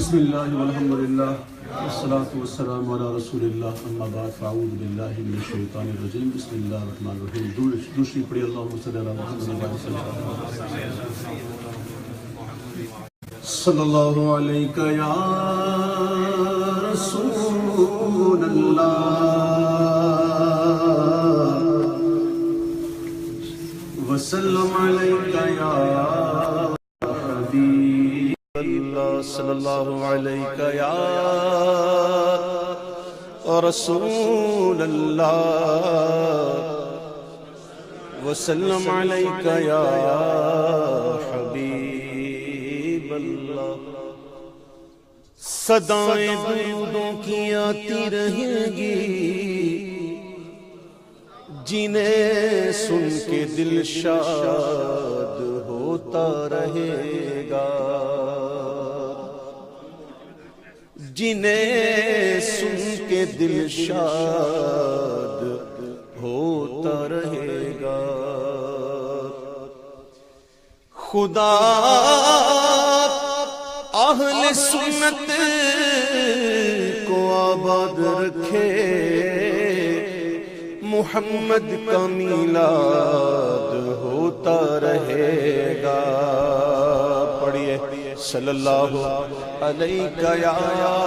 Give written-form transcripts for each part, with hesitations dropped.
بسم اللہ والحمد للہ والصلاة والسلام علی رسول اللہ اما بعد فاعوذ باللہ من الشیطان الرجیم بسم اللہ الرحمن الرحیم دوسری پڑھی اللہم صلی علی محمد صلی اللہ علیہ یا رسول اللہ وسلم علیہ یا صلی اللہ علیہ یا رسول اللہ وسلم علیہ یا حبیب اللہ۔ صدائیں درودوں کی آتی رہیں گی، جنہیں سن کے دل شاد ہوتا رہے گا، جنہیں سن کے دل شاد ہوتا رہے گا۔ خدا اہل سنت کو آباد رکھے، محمد کا میلاد ہوتا رہے گا۔ پڑھیے صلی اللہ علیہ یا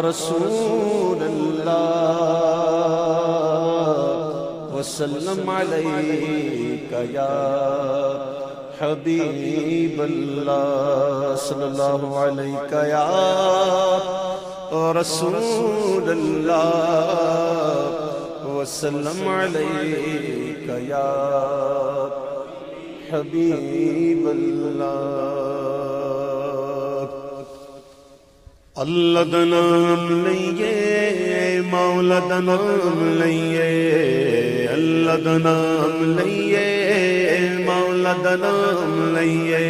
رسول اللہ وسلم علیہ یا حبیب اللہ۔ صلی اللہ علیہ یا رسول اللہ وسلم علیہ یا حبیب اللہ۔ اللہ دا نام لئیے، مولا دا نام لئیے، اللہ دا نام لئیے، مولا دا نام لئیے،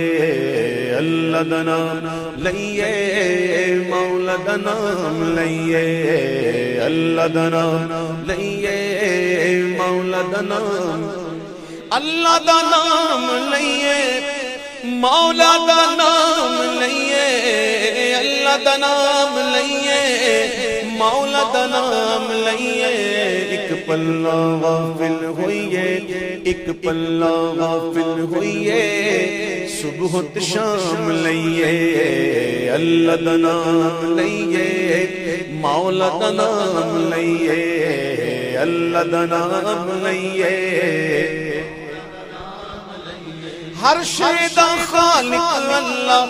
اللہ دا نام لئیے، مولا دا نام لئیے، اللہ دا نام لئیے، مولا دا نام، اللہ دا نام لئیے، مولا دا نام لئیے، اللہ دا نام لئیے، مولا دا نام لئیے۔ ایک پلہ غافل ہوئیے، ایک پلہ غافل ہوئیے، صبح و شام لئیے، اللہ دا نام لئیے، مولا دا نام لئیے، اللہ دا نام لئیے۔ ہر شے دا خالق اللہ،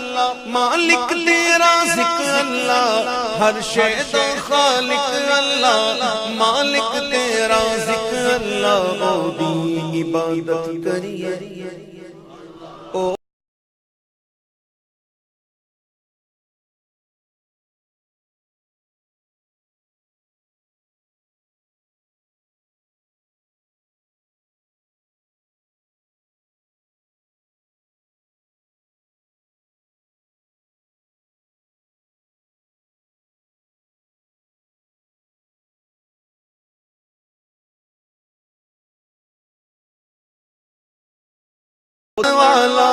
مالک تیرا ذکر اللہ، ہر شے دا خالق اللہ، مالک تیرا ذکر اللہ۔ او دی عبادت کریے، او والا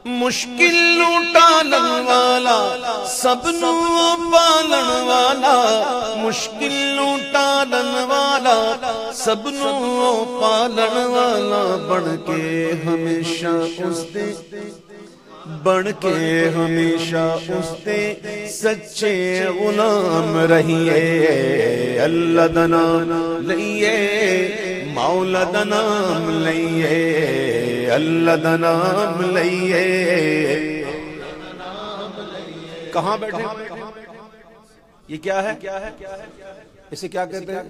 مشکل ٹالن والا، سب نو پالن والا، مشکل ٹالن والا، سب نو پالن والا، بن کے ہمیشہ اس دے، بن کے ہمیشہ اس دے سچے غلام رہیے۔ اللہ دا نام لئیے، مولا دا نام لئیے، اللہ دا نام لئیے۔ کہاں بیٹھے؟ یہ کیا ہے؟ اسے کیا کہتے ہیں؟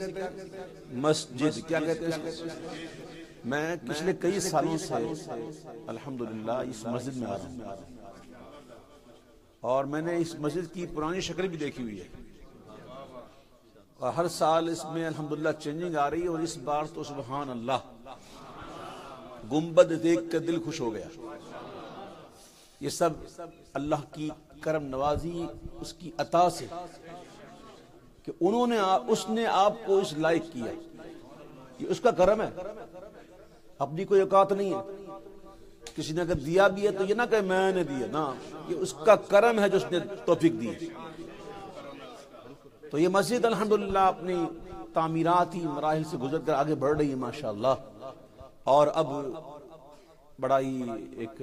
مسجد۔ کیا کہتے ہیں؟ میں پچھلے کئی سالوں سے الحمدللہ اس مسجد میں آ رہا ہوں، اور میں نے اس مسجد کی پرانی شکل بھی دیکھی ہوئی ہے، اور ہر سال اس میں الحمدللہ چینجنگ آ رہی ہے، اور اس بار تو سبحان اللہ گنبد دیکھ کر دل خوش ہو گیا۔ یہ سب اللہ کی کرم نوازی، اس کی عطا سے کہ اس نے آپ کو اس لائق کیا، یہ اس کا کرم ہے، اپنی کوئی اوقات نہیں ہے کسی نے اگر دیا بھی ہے تو یہ نہ کہ میں نے دیا، نا، یہ اس کا کرم ہے جو اس نے توفیق دی۔ تو یہ مسجد الحمدللہ اپنی تعمیراتی مراحل سے گزر کر آگے بڑھ رہی ہے ماشاءاللہ، اور اب بڑا ہی ایک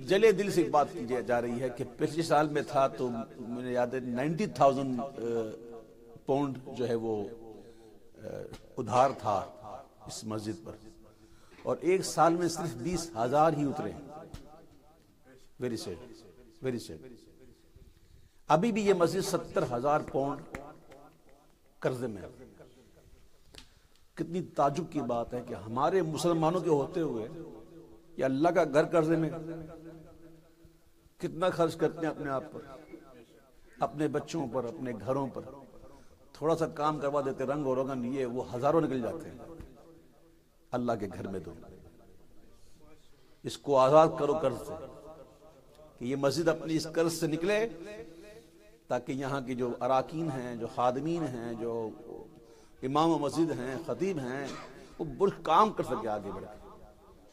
جلے دل سے بات کی جا رہی ہے کہ پچھلے سال میں تھا تو مجھے یاد ہے 90,000 پاؤنڈ جو ہے وہ ادھار تھا اس مسجد پر، اور ایک سال میں صرف 20,000 ہی اترے ہیں۔ Very sad, very sad. ابھی بھی یہ مسجد 70,000 پاؤنڈ قرضے میں ہے۔ کتنی تعجب کی بات ہے کہ ہمارے مسلمانوں کے ہوتے ہوئے یہ اللہ کا گھر قرضے میں، کتنا خرچ کرتے ہیں اپنے آپ پر، اپنے بچوں پر، اپنے گھروں پر، تھوڑا سا کام کروا دیتے، رنگ اور روگن، یہ وہ ہزاروں نکل جاتے ہیں۔ اللہ کے گھر میں دو، اس کو آزاد کرو قرض سے، کہ یہ مسجد اپنی اس قرض سے نکلے، تاکہ یہاں کی جو اراکین ہیں، جو خادمین ہیں، جو امام و مسجد ہیں، خطیب ہیں، وہ بڑھ کام کر سکے، آگے بڑھ کے۔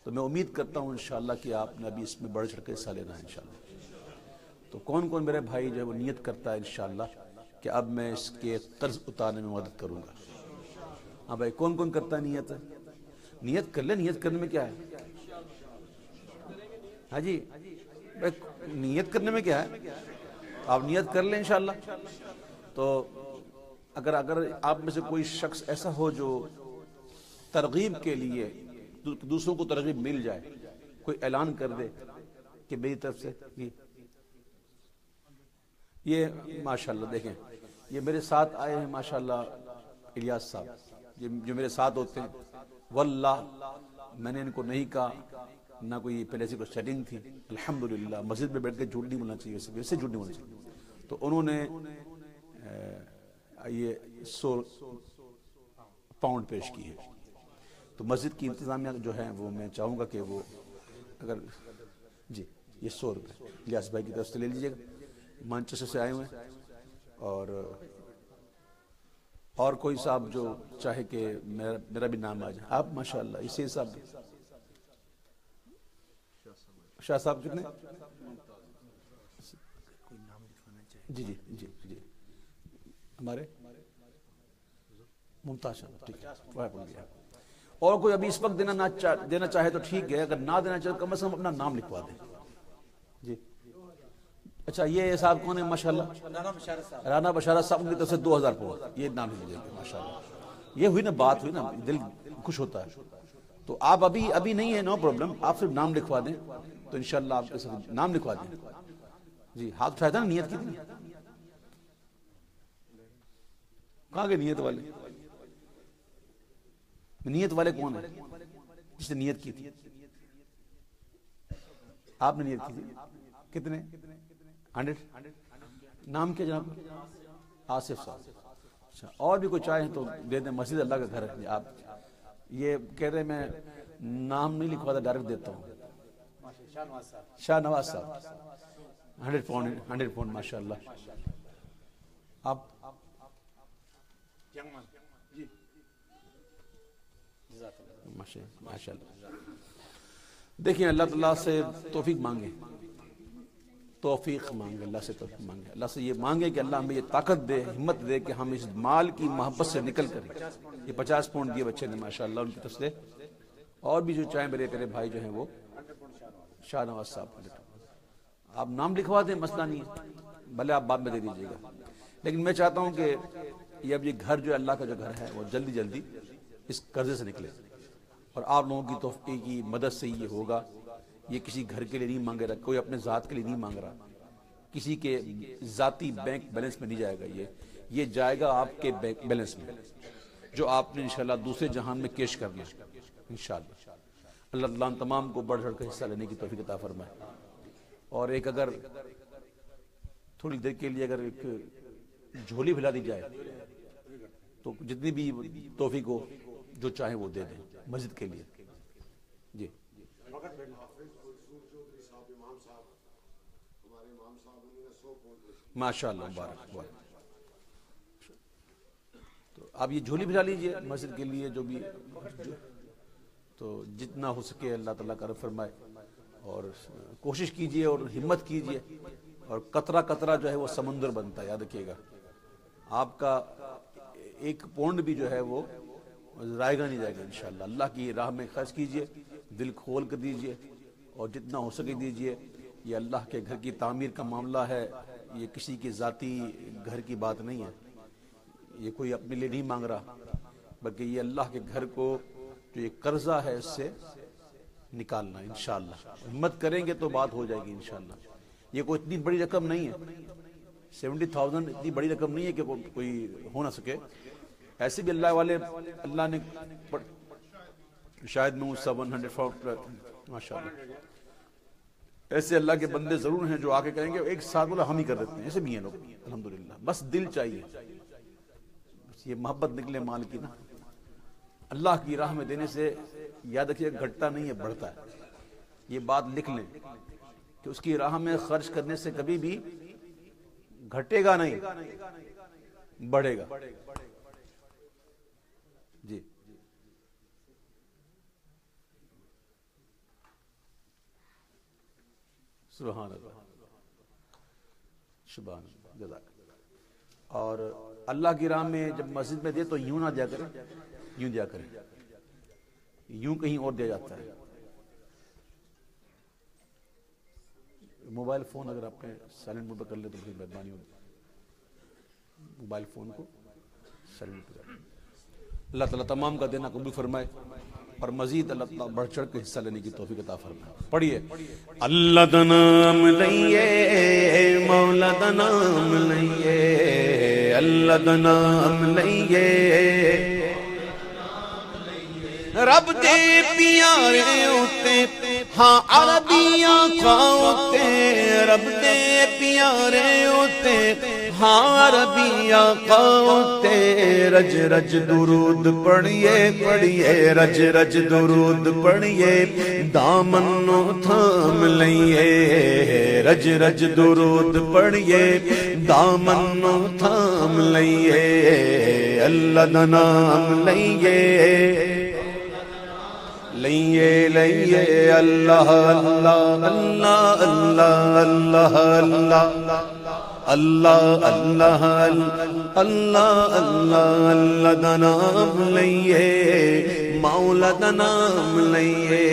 تو میں امید کرتا ہوں انشاءاللہ کہ آپ نے ابھی اس میں بڑھ چڑھ کے حصہ لینا ہے انشاءاللہ۔ تو کون کون میرے بھائی جو ہے وہ نیت کرتا ہے انشاءاللہ کہ اب میں اس کے قرض اتارنے میں مدد کروں گا؟ ہاں بھائی، کون کون کرتا ہے نیت؟ نیت کر لے، نیت کرنے میں کیا ہے؟ ہاں جی، نیت کرنے میں کیا ہے؟ آپ نیت کر لیں انشاءاللہ۔ تو اگر آپ میں سے کوئی شخص ایسا ہو جو ترغیب کے لیے دوسروں کو ترغیب مل جائے، کوئی اعلان کر دے کہ میری طرف سے یہ ماشاءاللہ دیکھیں، یہ میرے ساتھ آئے ہیں ماشاءاللہ الیاس صاحب، جو میرے ساتھ ہوتے ہیں، واللہ میں نے ان کو نہیں کہا، نہ کوئی پہلے سے کوئی سیٹنگ تھی، الحمدللہ مسجد میں بیٹھ کے جھوٹ نہیں بولنا چاہیے، ویسے جھوٹ نہیں بولنا چاہیے۔ تو انہوں نے یہ 100 پاؤنڈ پیش کی ہے۔ تو مسجد کی انتظامیہ جو ہے وہ میں چاہوں گا کہ وہ اگر جی یہ 100 روپے الیاس بھائی کی طرف سے لے لیجیے گا، مانچسٹر سے آئے ہوئے ہیں، اور کوئی صاحب جو چاہے کہ میرا بھی نام آ جائے، آپ ماشاءاللہ اسی حساب سے شاہ صاحب کتنے؟ جی جی جی جی ہمارے ممتاز صاحب، ٹھیک ہے۔ اور کوئی ابھی اس وقت دینا چاہے تو ٹھیک ہے، اگر نہ دینا چاہے کم از کم اپنا نام لکھوا دیں۔ جی اچھا، یہ صاحب کون ہے ماشاءاللہ؟ رانا بشارت صاحب، ان کی طرف سے 2,000 پاؤنڈ، یہ نام لکھ دیں گے ماشاءاللہ۔ یہ ہوئی نا بات، ہوئی نا، دل خوش ہوتا ہے۔ تو آپ ابھی نہیں ہے، نو پرابلم، آپ صرف نام لکھوا دیں تو انشاءاللہ آپ کے ساتھ نام لکھوا دیں۔ جی ہاتھ اٹھایا تھا نا، نیت کی تھی، کہاں گئے نیت والے؟ نیت والے کون ہیں جس نے نیت کی تھی؟ آپ نے نیت کی تھی، کتنے؟ 100؟ نام کیا جناب؟ آصف صاحب۔ اچھا، اور بھی کوئی چاہیں تو دے دیں، مسجد اللہ کا گھر ہے۔ آپ یہ کہہ رہے میں نام نہیں لکھواتا، ڈائریکٹ دیتا ہوں۔ شاہ نواز صاحب 100 پاؤنڈ ماشاءاللہ۔ آپ ماشاءاللہ۔ دیکھیں، اللہ تعالیٰ سے توفیق مانگیں، توفیق مانگیں، اللہ سے توفیق مانگیں، اللہ سے یہ مانگیں کہ اللہ ہمیں یہ طاقت دے، ہمت دے کہ ہم اس مال کی محبت سے نکل کر، یہ 50 پاؤنڈ دیے بچے نے ماشاءاللہ، ان کی طرف سے، اور بھی جو چاہیں میرے پیارے بھائی جو ہیں وہ شاہ نواز صاحب، آپ نام لکھوا دیں، مسئلہ نہیں ہے، بھلے آپ بعد میں دے دیجیے گا، لیکن میں چاہتا ہوں کہ یہ گھر جو اللہ کا جو گھر ہے وہ جلدی جلدی اس قرضے سے نکلے، اور آپ لوگوں کی توفیق کی مدد سے یہ ہوگا۔ یہ کسی گھر کے لیے نہیں مانگ رہا، کوئی اپنے ذات کے لیے نہیں مانگ رہا، کسی کے ذاتی بینک بیلنس میں نہیں جائے گا، یہ جائے گا آپ کے بینک بیلنس میں، جو آپ نے انشاءاللہ دوسرے جہان میں کیش کرنا انشاءاللہ۔ اللہ تعالیٰ تمام کو بڑھ چڑھ کر حصہ لینے کی توفیق عطا فرمائے۔ اور ایک اگر تھوڑی دیر کے لیے اگر ایک جھولی پھیلا دی جائے تو جتنی بھی توفیق ہو، جو چاہیں وہ دے دیں مسجد کے لیے۔ جی ماشاءاللہ، مبارک۔ تو آپ یہ جھولی بھیجا لیجئے مسجد کے لیے، جو بھی تو جتنا ہو سکے اللہ تعالیٰ کرم فرمائے، اور کوشش کیجئے اور ہمت کیجئے، اور قطرہ قطرہ جو ہے وہ سمندر بنتا ہے، یاد رکھیے گا۔ آپ کا ایک پونڈ بھی جو ہے وہ ضائع نہیں جائے گا انشاءاللہ۔ اللہ کی راہ میں خرچ کیجئے، دل کھول کر دیجئے، اور جتنا ہو سکے دیجئے۔ یہ اللہ کے گھر کی تعمیر کا معاملہ ہے، یہ کسی کی ذاتی گھر کی بات نہیں ہے، یہ کوئی اپنے لیے نہیں مانگ رہا، بلکہ یہ اللہ کے گھر کو جو یہ قرضہ ہے اس سے نکالنا انشاءاللہ۔ ہمت کریں گے تو بات ہو جائے گی انشاءاللہ۔ یہ کوئی اتنی بڑی رقم نہیں ہے، 70,000 اتنی بڑی رقم نہیں ہے کہ کوئی ہو نہ سکے۔ ایسے بھی اللہ والے، اللہ نے شاید میں 700 ماشاءاللہ، ایسے اللہ کے بندے ضرور ہیں جو آ کے کہیں گے ایک ساتھ بولا ہم ہی کر دیتے ہیں، ایسے بھی ہیں لوگ الحمدللہ۔ بس دل چاہیے، بس یہ محبت نکلے مال کی نا۔ اللہ کی راہ میں دینے سے یاد رکھیے گھٹتا نہیں ہے، بڑھتا ہے۔ یہ بات لکھ لیں کہ اس کی راہ میں خرچ کرنے سے کبھی بھی گھٹے گا نہیں، بڑھے گا۔ جی سبحان اللہ، سبحان اللہ، جزاک اللہ۔ اور اللہ کی راہ میں جب مسجد میں دے تو یوں نہ دیا کریں، یوں دیا کریں، یوں کہیں اور دیا جاتا ہے۔ موبائل فون اگر آپ نے سائلنٹ موڈ پہ کر لے تو بڑی مہربانی ہوگی، موبائل فون کو سائلنٹ پہ کر لیں۔ اللہ تعالیٰ تمام کا دینا قبول فرمائے، اور مزید اللہ تعالیٰ بڑھ چڑھ کے حصہ لینے کی توفیق عطا فرمائے۔ پڑھیے، اللہ دا نام لئیے، مولا دا نام لئیے، اللہ دا نام لئیے، رب دے پیارے ہوتے ہاں عربیاں کھاؤتے، رب دے پیارے ہوتے ہاں عربیاں کھاؤتے، رج رج درود پڑھیے پڑھیے، رج رج درود پڑھیے، دامن نو تھام لئیے، رج رج درود پڑھیے، دامن نو تھام لئیے، اللہ دا نام لئیے، لئیے لئیے، اللہ اللہ اللہ اللہ اللہ اللہ اللہ اللہ اللہ اللہ دا نام لئیے، مولا دا نام لئیے،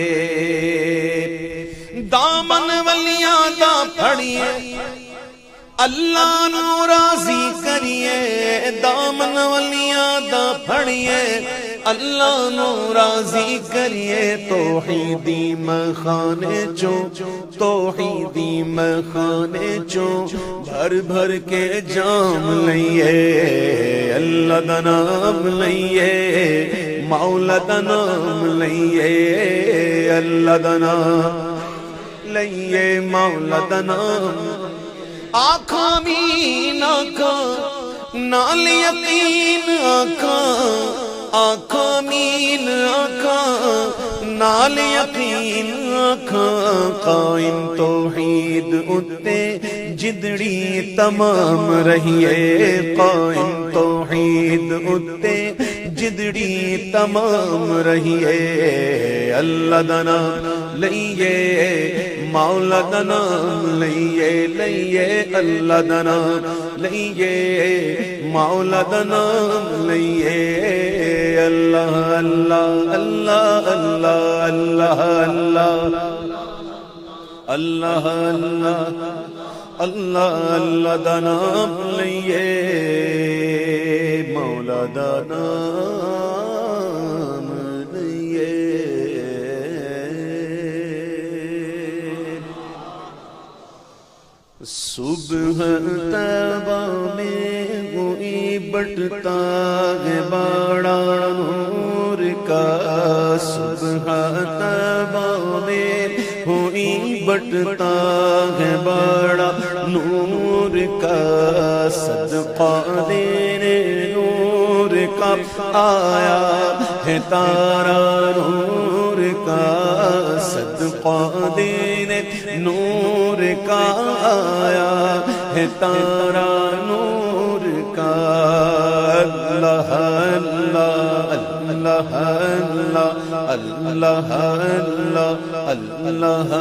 دامن ولیاں دا پھڑیے، اللہ نو راضی کریے، دامن ولیاں دا پھڑیے، اللہ نو راضی کریے، توحیدی مخانے چوں، توحیدی مخانے چوں بھر بھر کے جام لئیے، اللہ دا نام لئیے، مولا دا نام لئیے، اللہ دا نام لئیے، مولا دا نام۔ آنکھاں مین آنکھاں نال یقین آنکھاں، آنکھاں مین آنکھاں نال یقین آنکھاں، قائم توحید اتے جدڑی تمام رہیے، قائم توحید اتے جدڑی تمام رہیے، اللہ دا نام لئیے، مولا دا نام لئیے، لئیے اللہ دا نام لئیے، مولا دا نام لئیے، اللہ اللہ اللہ اللہ اللہ اللہ اللہ اللہ اللہ دا نام لئیے، مولا دا نام لئیے۔ صبح طیبہ میں ہوئی بٹتا ہے بڑا نور کا، صبح طیبہ میں ہوئی بٹتا ہے بڑا نور کا، صدقہ دینے نور کا آیا ہے تارا نور کا، صدقہ دینے نور کا آیا ہے تارا نور کا، اللہ اللہ اللہ اللہ اللہ اللہ اللہ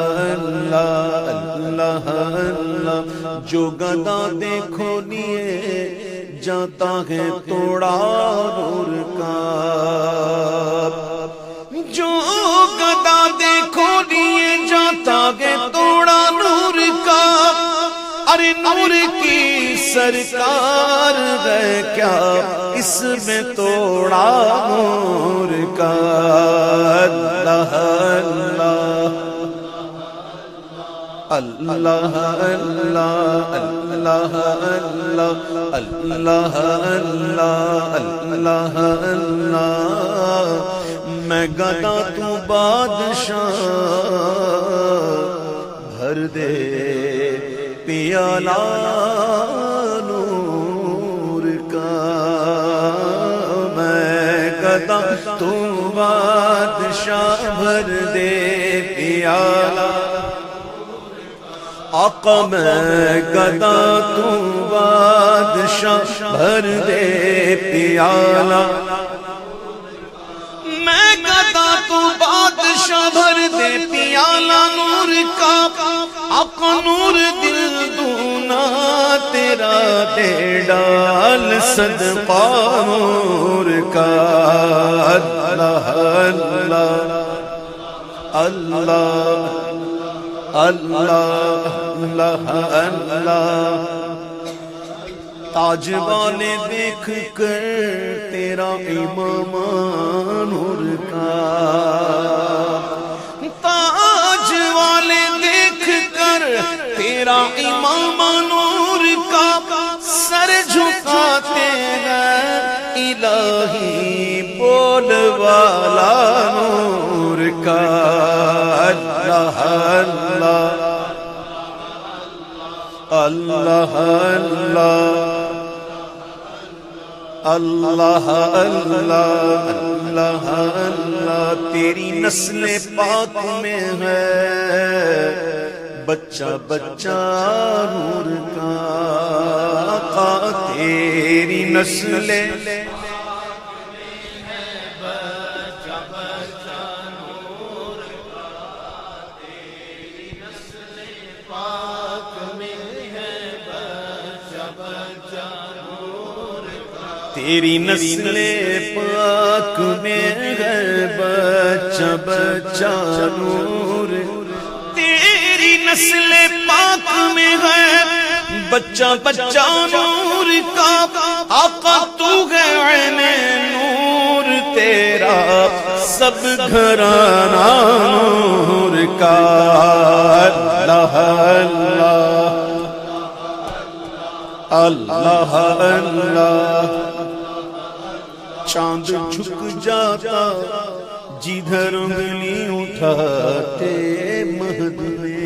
اللہ اللہ جو گدا دیکھو لیے جاتا ہے توڑا نور کا جو گدا دیکھو لیے جاتا ہے توڑا نور کا ارے نور کی سرکار ہے کیا اس میں توڑا نور کا اللہ اللہ اللہ اللہ اللہ اللہ اللہ اللہ اللہ میں گدا تو بادشاہ بھر دے پیالہ نور کا میں گدا تو بادشاہ بھر دے پیالہ آقا میں گدا تو بادشاہ بھر دے پیالہ میں گدا تو بادشاہ بھر دے پیالہ نور کا آقا نور دل دونا تیرا دے ڈال صدقہ نور کا اللہ اللہ اللہ اللہ اللہ اللہ تاج والے دیکھ کر تیرا امام نور کا تاج والے دیکھ کر تیرا امام نور کا سر جھکاتے ہیں الہی بول والا نور کا اللہ اللہ اللہ اللہ اللہ اللہ تیری نسل پاک میں ہے بچہ بچہ نور کا آقا تیری نسل تیری نسل پاک میں ہے بچہ بچہ نور تیری نسل پاک میں ہے بچہ بچہ نور کا آقا تو ہے عین نور تیرا سب گھرانہ نور کا اللہ اللہ اللہ چاند جھک جاتا جدھر انگلی اٹھاتے مہد میں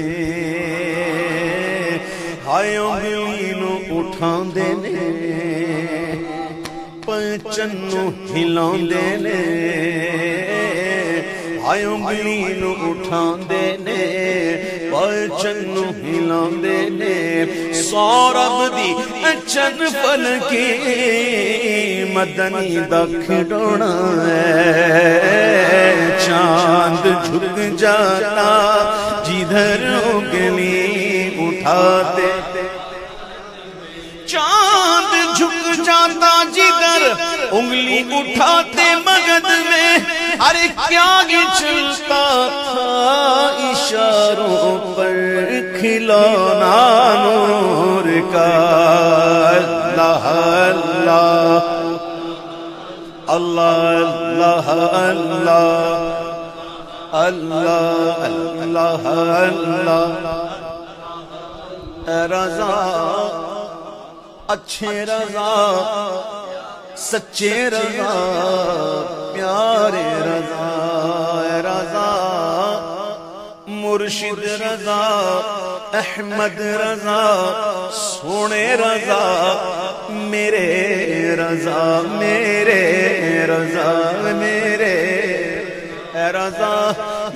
ہائے انگلی نو اٹھان دینے پنچن نو ہلان دینے ہائے انگلی نو اٹھان دینے پنچن نو ہلان دینے سورب دی اچن پل کی مدنی دا کھڑونا ہے چاند جھک جاتا جدھر انگلی اٹھاتے چاند جھک جاتا جدھر انگلی اٹھاتے مگد میں ارے کیا یہ چلتا تھا اشاروں پر کھلونا نور کا اللہ اللہ اللہ اللہ اللہ اللہ رضا اچھے رضا سچے رضا پیارے رضا رضا مرشد رضا احمد رضا سونے رضا میرے رضا میرے رضا میرے رضا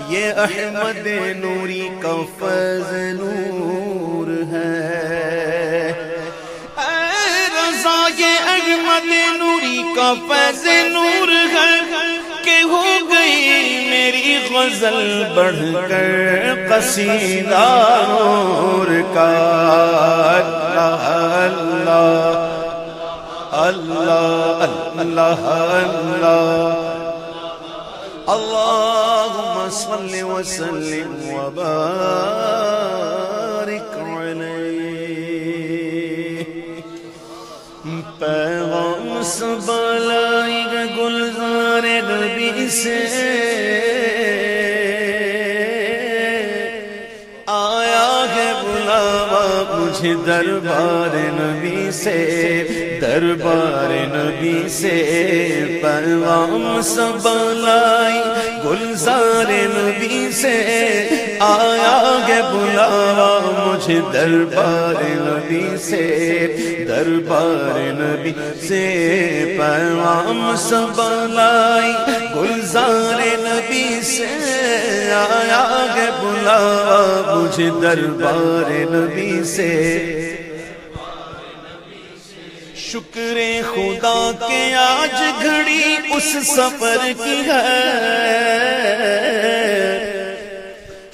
یہ احمد نوری کا فیض نور ہے اے رضا یہ احمد نوری کا فیض نور ہے کہ یہ ہو گئی میری غزل بڑھ کر قصیدہ نور کا اللہ اللہ اللہ اللہ اللہم صل وسلم وبارک علیہ پیغام سب لائی گے گلزار نبی سے آیا ہے بلاوا مجھے دربار نبی سے دربار نبی سے پیغام سب لائی گلزار نبی سے آیا ہے بلاوا مجھے دربار نبی سے دربار نبی سے پیغام سب لائی گلزار نبی سے آیا ہے بلاوا مجھے دربار نبی سے شکر خدا کے آج گھڑی اس سفر کی ہے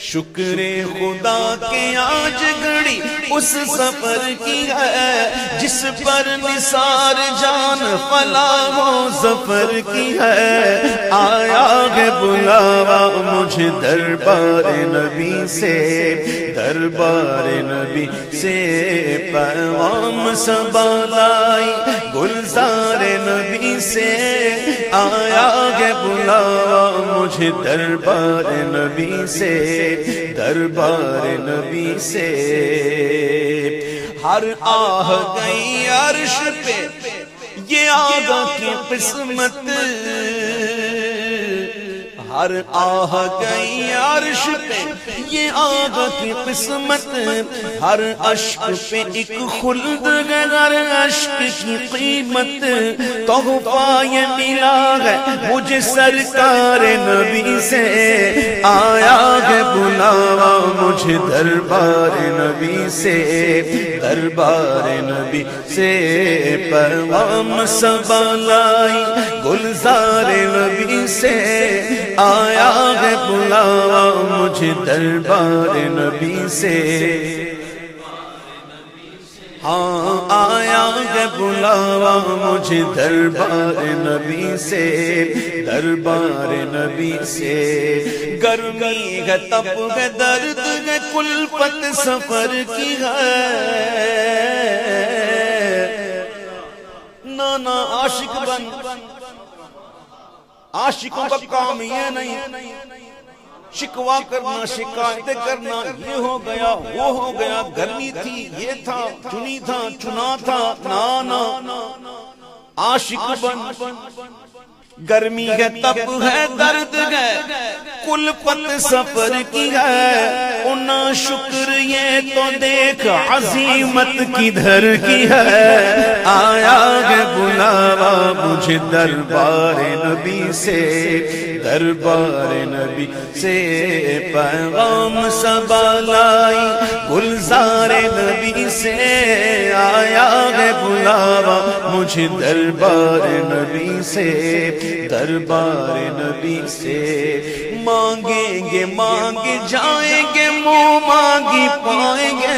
شکر خدا کے آج گھڑی اس سفر کی ہے جس پر نثار جان فلاح و ظفر کی ہے آیا ہے بلاوا مجھے دربار نبی سے دربار نبی سے پیغام سب لائی گلزار نبی سے آیا ہے بلاوا مجھے دربار نبی سے دربار نبی سے ہر آہ گئی عرش پہ یہ آگا کی قسمت ہر آہ گئی عرش پہ یہ آگا کی قسمت ہر عشق پہ ایک خلد ہے ہر عشق کی قیمت تحفہ یہ ملا ہے مجھے سرکار نبی سے آیا ہے بلاوا مجھے دربار نبی سے دربار نبی سے پیغام سب لائی گلزار نبی سے آیا ہے بلاوا مجھے دربار نبی سے ہاں آیا ہے بلاوا مجھے دربار نبی سے دربار نبی سے گرمی ہے تپ ہے درد ہے کلفت سفر کی ہے نانا عاشق بن عاشقوں کا کام یہ نہیں شکوا کرنا شکایتیں کرنا یہ ہو گیا وہ ہو گیا گرمی تھی یہ تھا چنی تھا چنا تھا نانا عاشق بن گرمی ہے تپ ہے درد ہے کلفت سفر کی ہے انا شکر یہ تو دیکھ عظیمت کدھر کی ہے آیا ہے بلاوا مجھے دربار نبی سے دربار نبی سے پیغام سب لائی گلزار نبی سے آیا ہے بلاوا مجھے دربار نبی سے دربار نبی سے مانگیں گے مانگے جائیں گے منہ مانگی پائیں گے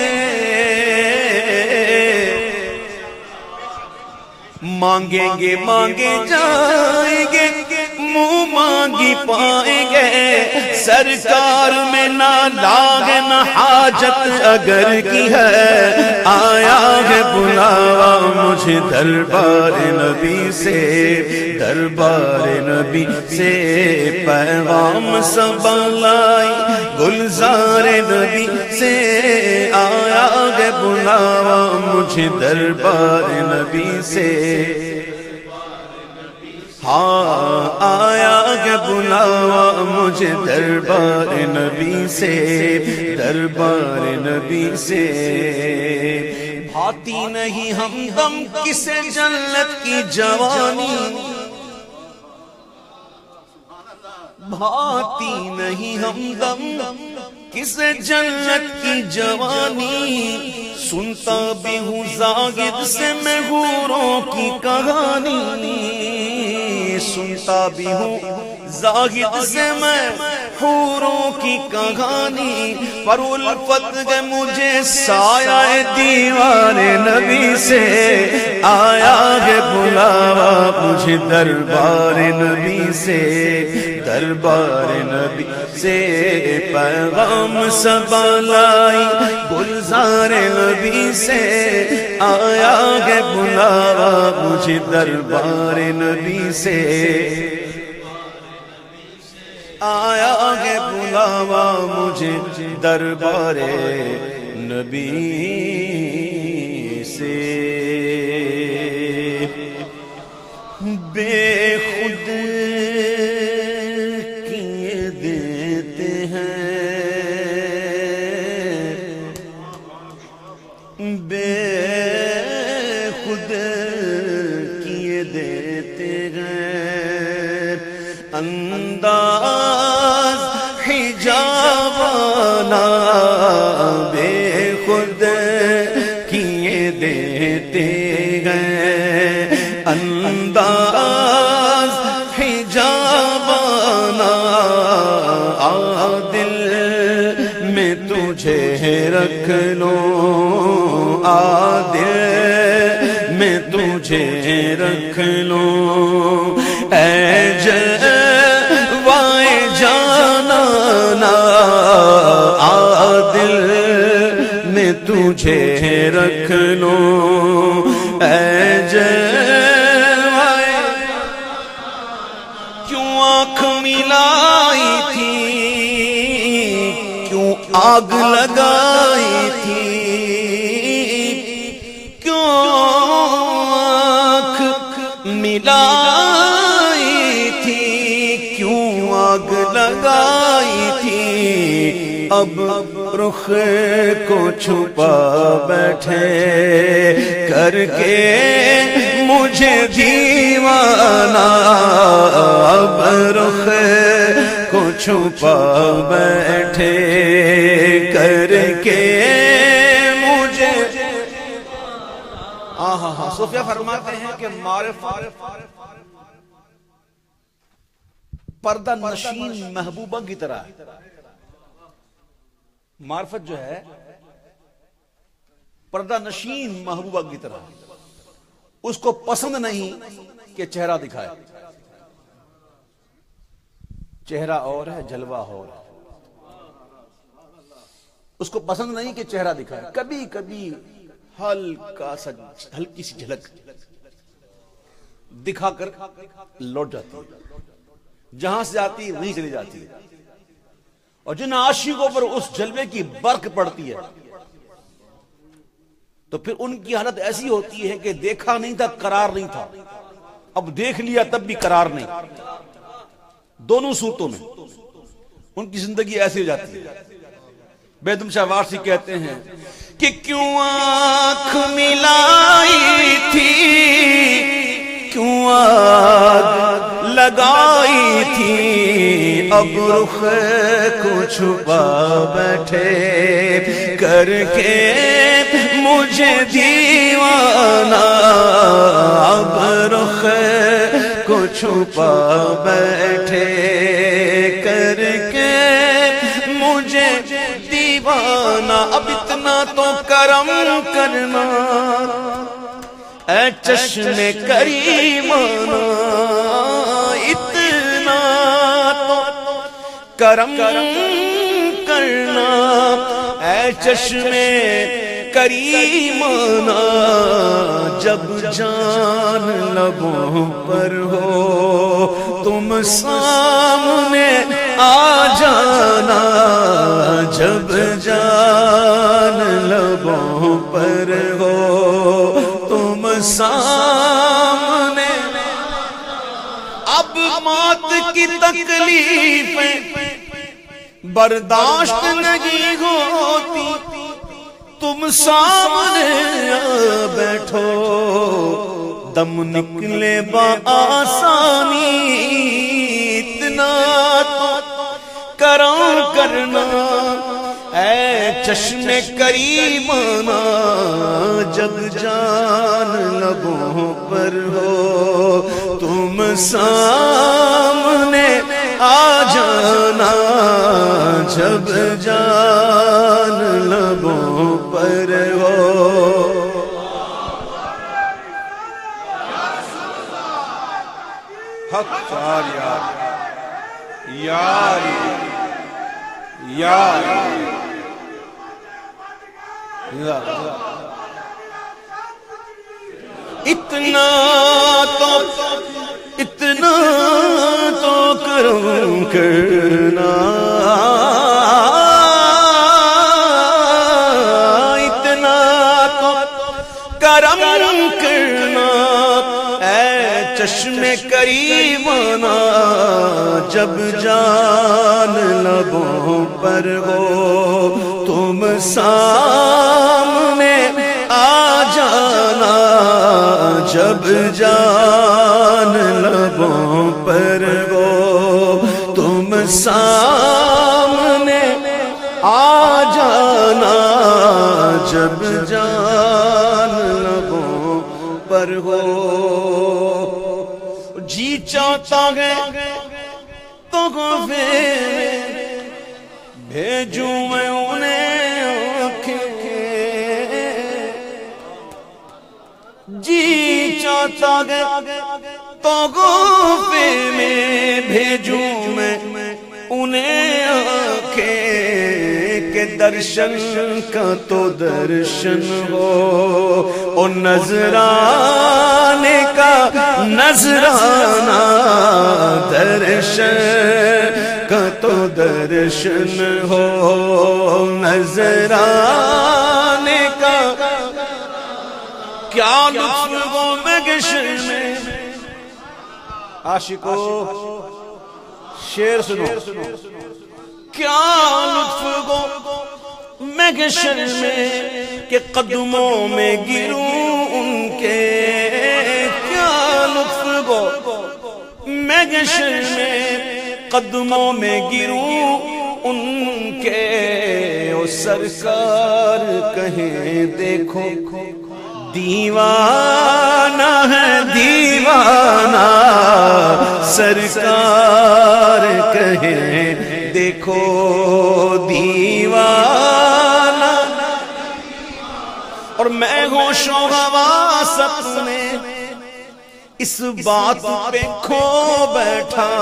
مانگیں گے مانگے جائیں گے منہ مانگی پائیں گے سرکار میں نہ لاگ نہ حاجت اگر کی ہے آیا ہے بلاوا مجھے دربار نبی سے دربار نبی سے پیغام سب لائی گلزار نبی سے آیا ہے بلاوا مجھے دربار نبی سے ہاں آیا ہے بلاوا مجھے دربار نبی سے دربار نبی سے بھاتی نہیں ہمدم کسے جنت کی جوانی بھاتی نہیں ہمدم کسے جنت کی جوانی سنتا بھی ہوں زاہد سے میں حوروں کی کہانی سنتا بھی ہوں زاہد سے میں حوروں کی کہانی، پر الفت ہے مجھے سایہ دیوار نبی سے، آیا ہے بلاوا مجھے دربار نبی سے، دربار نبی سے پیغام صبا لائی گلزار نبی سے، آیا ہے بلاوا مجھے دربار نبی سے، آیا ہے بلاوا مجھے دربار نبی سے۔ بے خود کیے دیتے ہیں، بے خود کیے دیتے ہیں، انداز حجابانا بے خود کیے دیتے ہیں، انداز حجابانا دل میں تجھے رکھ لوں، دل میں تجھے رکھ لوں، اے جلوائے جانانا دل میں تجھے رکھ لوں، اے جلوائے کیوں آنکھ ملائی تھی، کیوں آگ لگائی تھی، کیوں آنکھ ملائی تھی، کیوں آگ لگائی تھی، اب رخ کو چھپا بیٹھے کر کے مجھے دیوانہ، اب رخ کو چھپا بیٹھے کر کے مجھے۔ صوفیہ فرماتے ہیں کہ معرفت پردہ نشین محبوبہ کی طرح ہے، معرفت جو ہے پردہ نشین محبوبہ کی طرح، اس کو پسند نہیں کہ چہرہ دکھائے، چہرہ اور ہے جلوہ اور ہے، اس کو پسند نہیں کہ چہرہ دکھائے، کبھی کبھی ہلکی سی جھلک دکھا کر لوٹ جاتی ہے، جہاں سے آتی ہے وہیں چلی جاتی ہے، اور جن عاشقوں پر اس جلوے کی برق پڑتی ہے تو پھر ان کی حالت ایسی ہوتی ہے کہ دیکھا نہیں تھا قرار نہیں تھا، اب دیکھ لیا تب بھی قرار نہیں، دونوں صورتوں میں ان کی زندگی ایسی ہو جاتی ہے۔ بیدم شاہ وارسی کہتے ہیں کہ کیوں آنکھ ملائی تھی، کیوں آگ لگائی تھی، اب رخ کو چھپا بیٹھے کر کے مجھے دیوانہ، اب رخ کو چھپا بیٹھے کر کے مجھے دیوانہ، اب اتنا تو کرم کرنا اے چشم کریمانہ، اتنا تو کرم کرنا اے چشم کریمانہ، جب جان لبوں پر ہو تم سامنے آ جانا، جب جان لبوں پر ہو تم سامنے، اب موت کی تکلیفیں برداشت نہیں ہوتی، تم سامنے آ بیٹھو دم نکلے بآسانی، اتنا تو کرم کرنا اے چشم کریمانہ، جب جان لبوں پر ہو تم سامنے آ جانا جب جان لبوں پر ہو. حق یار اتنا تو کرم کرنا، اتنا تو کرم کرنا اے چشم کریمانہ جب جان لبوں پر ہو. تم سامنے آ جانا جب جان لبوں پر ہو. تم سامنے آ جانا جب جان لبوں پر ہو. جی چاہتا ہے تو بھیجوں میں انہیں آنکھیں، جی چاہتا ہے تو غرفے میں بھیجوں میں انہیں آنکھیں کہ درشن کا تو درشن ہو، اور نظرانے کا نظرانہ، درشن کا تو درشن ہو، نظرانے کا کیا لطف وہ مگشر میں. عاشقو شعر سنو. کیا لطف وہ مگشر میں کہ قدموں میں گروں ان کے، کیا لطف وہ مگشر میں قدموں میں گروں ان کے. او سرکار کہیں دیکھو دیوانہ ہے دیوانہ، سرکار کہیں دیکھو دیوانہ. اور میں ہوش و حواس اپنے اس بات پہ کھو بیٹھا،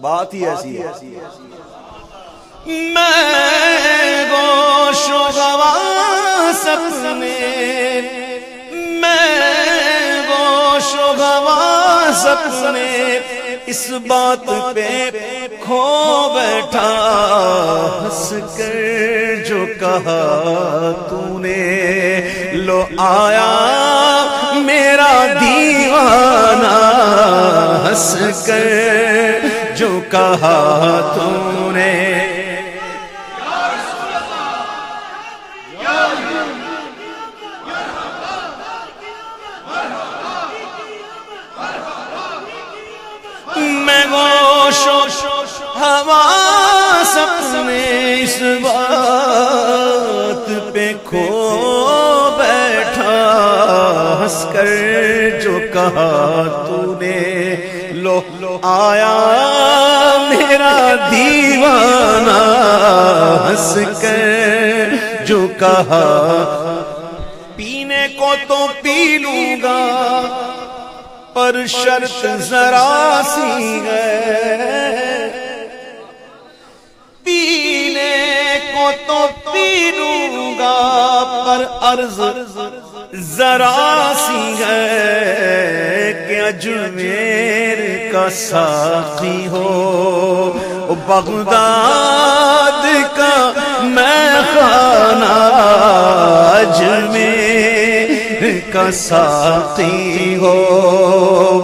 بات ہی ایسی ہے. میں ہوش و حواس اپنے، میں ہوش و حواس اپنے اس بات پہ کھو بیٹھا. ہنس کر جو کہا تو نے لو آیا میرا دیوانہ، ہنس کر جو کہا تو نے. میں گوش حواس اپنے اس بات پہ کھو بیٹھا. ہنس کر جو کہا تو نے لو آیا میرا دیوانہ، ہنس کر جو کہا. پینے کو تو پی لوں گا پر شرط ذرا سی ہے، پینے کو تو پی لوں گا پر عرض ذرا سی ہے کہ اجمیر کا ساقی ہو، بغداد کا میں خانہ، اجمیر کا ساقی ہو،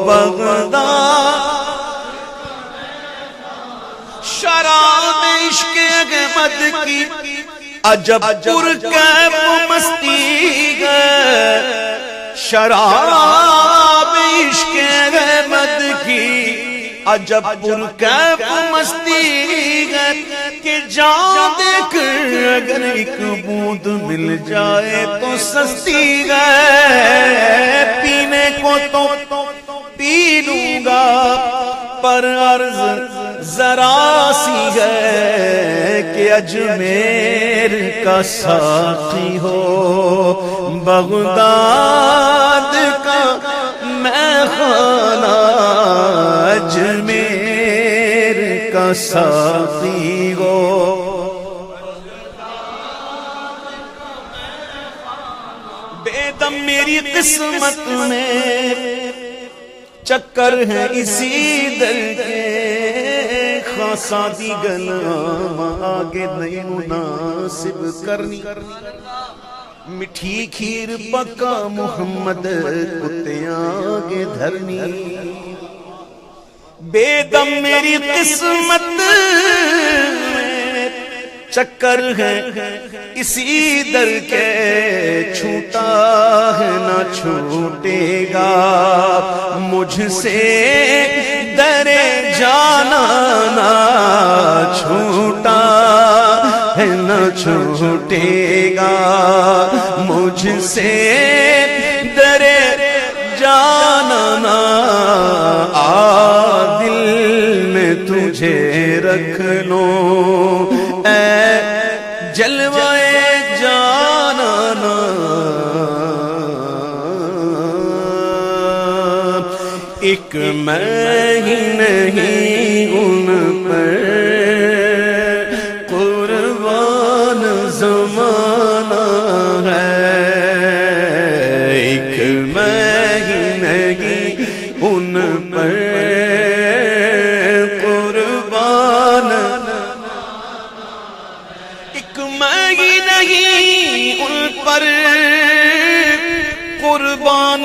بغداد. شراب عشق احمد کی عجب پرکیف مستی ہے، شراب عشق احمد کی عجب پرکیف مستی ہے کہ جان دے کر اگر ایک بوند مل جائے تو سستی ہے. پینے کو تو پی لوں گا، پر عرض ذرا سی ہے کہ اجمیر کا ساقی ہو، بغداد کا میں خانہ اجمیر کا ساقی ہو۔ بے دم میری قسمت میں چکر ہے اسی در کے، خاصا دی گلام آگے نہیں مناسب کرنی، مٹھی کھیر پکا محمد کتے آگے دھرنی۔ بے دم میری قسمت چکر ہے اسی در کے، چھوٹا ہے نہ چھوٹے گا مجھ سے در جانا، نہ چھوٹا ہے نہ چھوٹے گا مجھ سے در جانا، نہ دل میں تجھے رکھ لوں اے جلوائے جانانا۔ ایک میں ہی نہیں ان پر قربان زمانہ ہے، ایک میں ہی نہیں ان پر قربان، ایک میں ہی نہیں ان پر قربان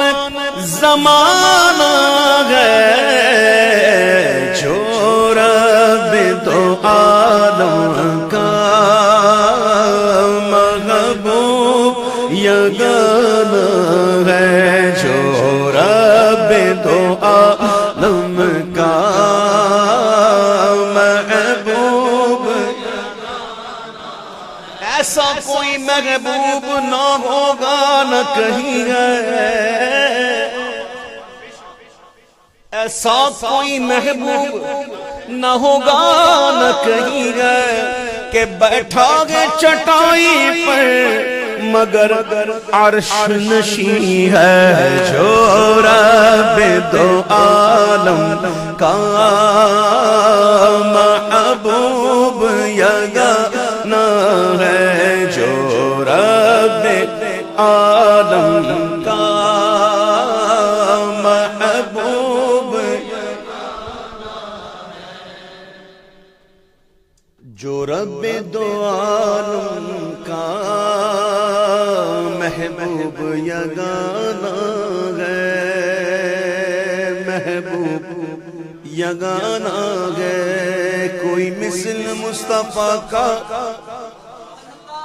زمانہ ہے، جو رب دو عالم کا محبوب یگانہ ہے، جو رب دو عالم کا محبوب، ایسا کوئی محبوب نہ ہوگا نہ کہیں ہے، ایسا کوئی محبوب نہ ہوگا نہ کہیں ہے، کہ بیٹھا گے چٹائی پر مگر عرش نشیں ہے، جو رب دو عالم کا محبوب یگانہ ہے، جو رب عالم کا محبوب، جو رب دو عالم کا محبوب یگانہ ہے، محبوب یگانہ ہے، کوئی مثل مصطفیٰ کا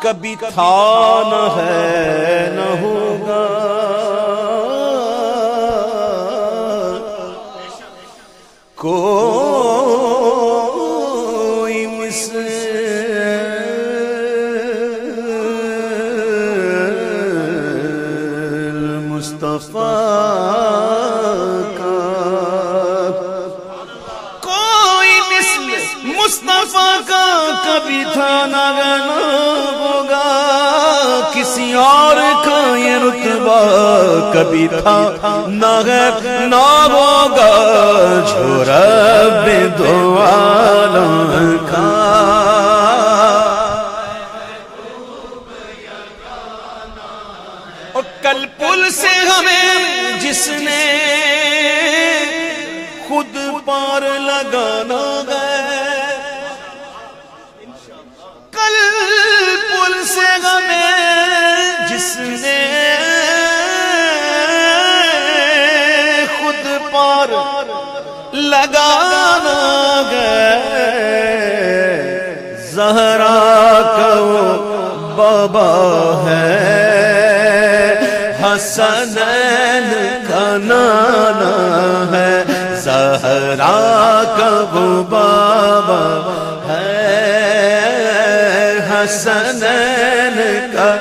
کبھی تھا نہ ہے نہ ہوگا، کوئی مثل مصطفیٰ کا، کوئی مثل مصطفیٰ کا کبھی تھا نہ ہوگا، کسی اور کا یہ رتبہ کبھی تھا نہ ہوگا، جو رب دو عالم کا اور کل پل سے ہمیں جس نے خود پار لگانا ہے، کل پل سے ہمیں جس نے خود پار لگانا ہے، زہرا کا وہ بابا ہے، حسنین کا نانا ہے، زہرا کا وہ بابا ہے، حسنین کا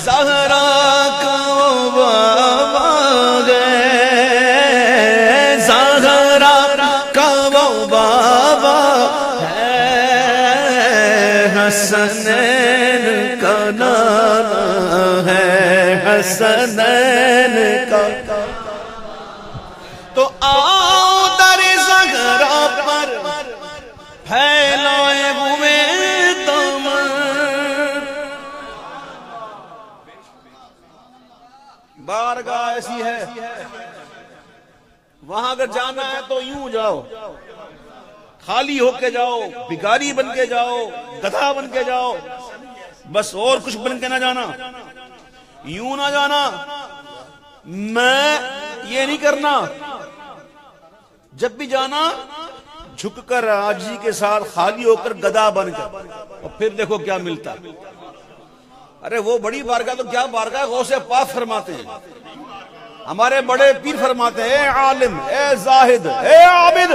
زہرا کا وہ بابا ہے حسنین کا، تو آؤ در زہرا پر پھیلائے ہوئے دامن. بارگاہ ایسی ہے، وہاں اگر جانا ہے تو یوں جاؤ، خالی ہو کے جاؤ، بھکاری بن کے جاؤ، گدھا بن کے جاؤ، بس اور کچھ بن کے نہ جانا، یوں نہ جانا. میں یہ نہیں کرنا، جب بھی جانا جھک کر عاجزی کے ساتھ، خالی ہو کر، گدھا بن کر، اور پھر دیکھو کیا ملتا. ارے وہ بڑی بارگاہ تو کیا بارگاہ، غوث پاک فرماتے ہیں، ہمارے بڑے پیر فرماتے ہیں، اے عالم، اے زاہد، اے عابد،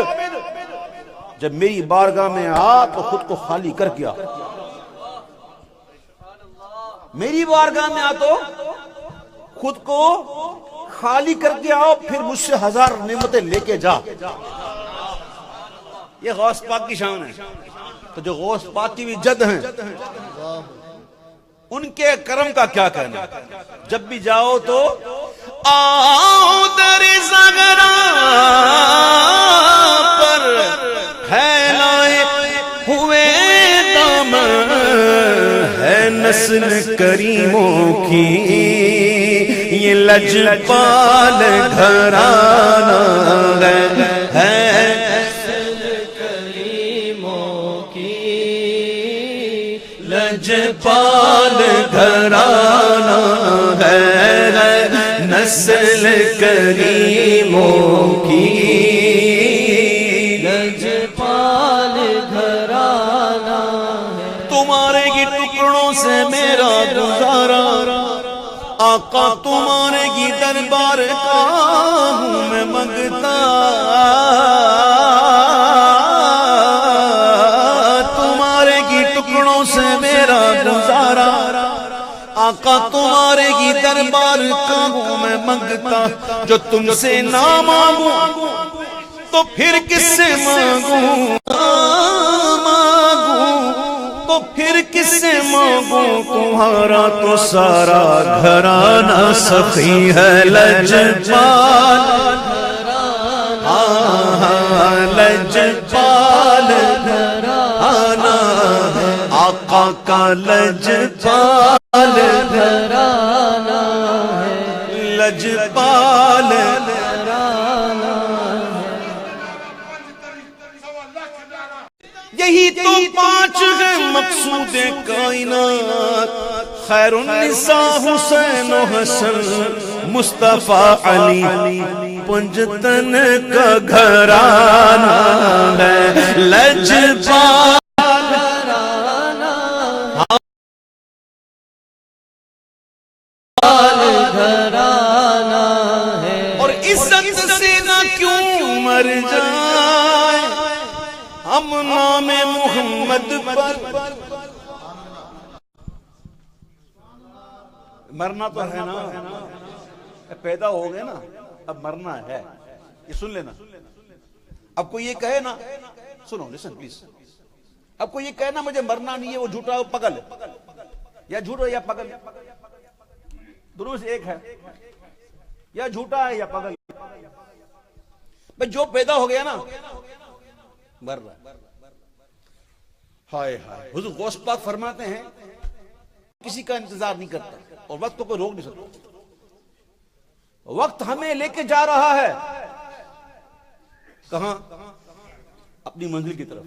جب میری بارگاہ میں آ تو خود کو خالی کر کے آ. میری بارگاہ میں آ تو خود کو خالی کر کے آؤ، پھر مجھ سے 1000 نعمتیں لے کے جا. یہ غوث پاک کی شان ہے. تو جو غوث پاک کی بھی جد ہیں، ان کے کرم کا کیا کہنا. جب بھی جاؤ تو آؤ در زغرا پر پھیلائے ہوئے دامن، ہے نسل کریموں کی یہ لجپال گھرانہ ہے. نسل کریموں کی لجپال گھرانہ ہے، نسل کریموں کی لجپال گھرانہ ہے. تمہارے ہی ٹکڑوں سے میرا گزارا، آقا تمہارے ہی دربار کا ہوں میں منگتا. تمہارے ہی ٹکڑوں سے میرا گزارا، آقا تمہارے ہی دربار کا ہوں میں منگتا. جو تم سے نہ مانگوں تو پھر کس سے مانگوں، تو پھر کس سے مانگوں. تمہارا تو سارا گھرانہ سخی ہے لجپال، لجپال گھرانہ ہے. آقا کا لجپال گھرانہ ہے، لجپال گھرانہ ہے. یہی تو 5 ہے مقصود کائنات، خیر النساء حسین و حسن، مصطفیٰ علی، پنجتن کا گھرانہ ہے لجپال گھرانہ ہے. اور عزت سے نہ کیوں مر جائے ہم نام محمد پر. مرنا تو ہے نا، پیدا ہو گئے نا، اب مرنا ہے. یہ سن لینا. اب کوئی یہ کہے نا، سنو لسن پلیز، اب کوئی یہ کہے نا مجھے مرنا نہیں ہے، وہ جھوٹا پگل ہے، یا جھوٹا یا پگل، دونوں سے ایک ہے، یا جھوٹا ہے یا پگل. بھئی جو پیدا ہو گیا نا مر رہا. ہائے ہائے. حضور غوث پاک فرماتے ہیں کسی کا انتظار نہیں کرتا، اور وقت کو کوئی روک نہیں سکتا. وقت ہمیں لے کے جا رہا ہے کہاں؟ اپنی منزل کی طرف.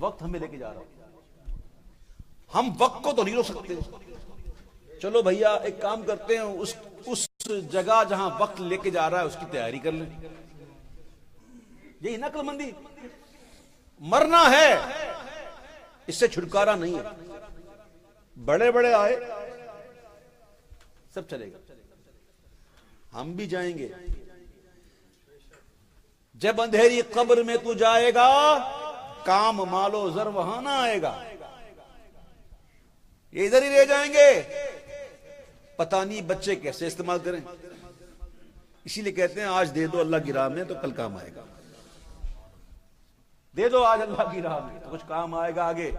وقت ہمیں لے کے جا رہا ہے، ہم وقت کو تو نہیں روک سکتے. چلو بھیا ایک کام کرتے ہیں، اس جگہ جہاں وقت لے کے جا رہا ہے اس کی تیاری کر لیں. یہی عقل مندی. مرنا ہے، اس سے چھٹکارا نہیں ہے. بڑے بڑے آئے سب چلے گا، ہم بھی جائیں گے. جب اندھیری قبر میں تو جائے گا، کام مالو زر وہاں نہ آئے گا، یہ ادھر ہی رہ جائیں گے. پتہ نہیں بچے کیسے استعمال کریں. اسی لیے کہتے ہیں آج دے دو اللہ کی راہ میں تو کل کام آئے گا. دے دو آج اللہ کی راہ میں تو کچھ کام آئے گا آگے.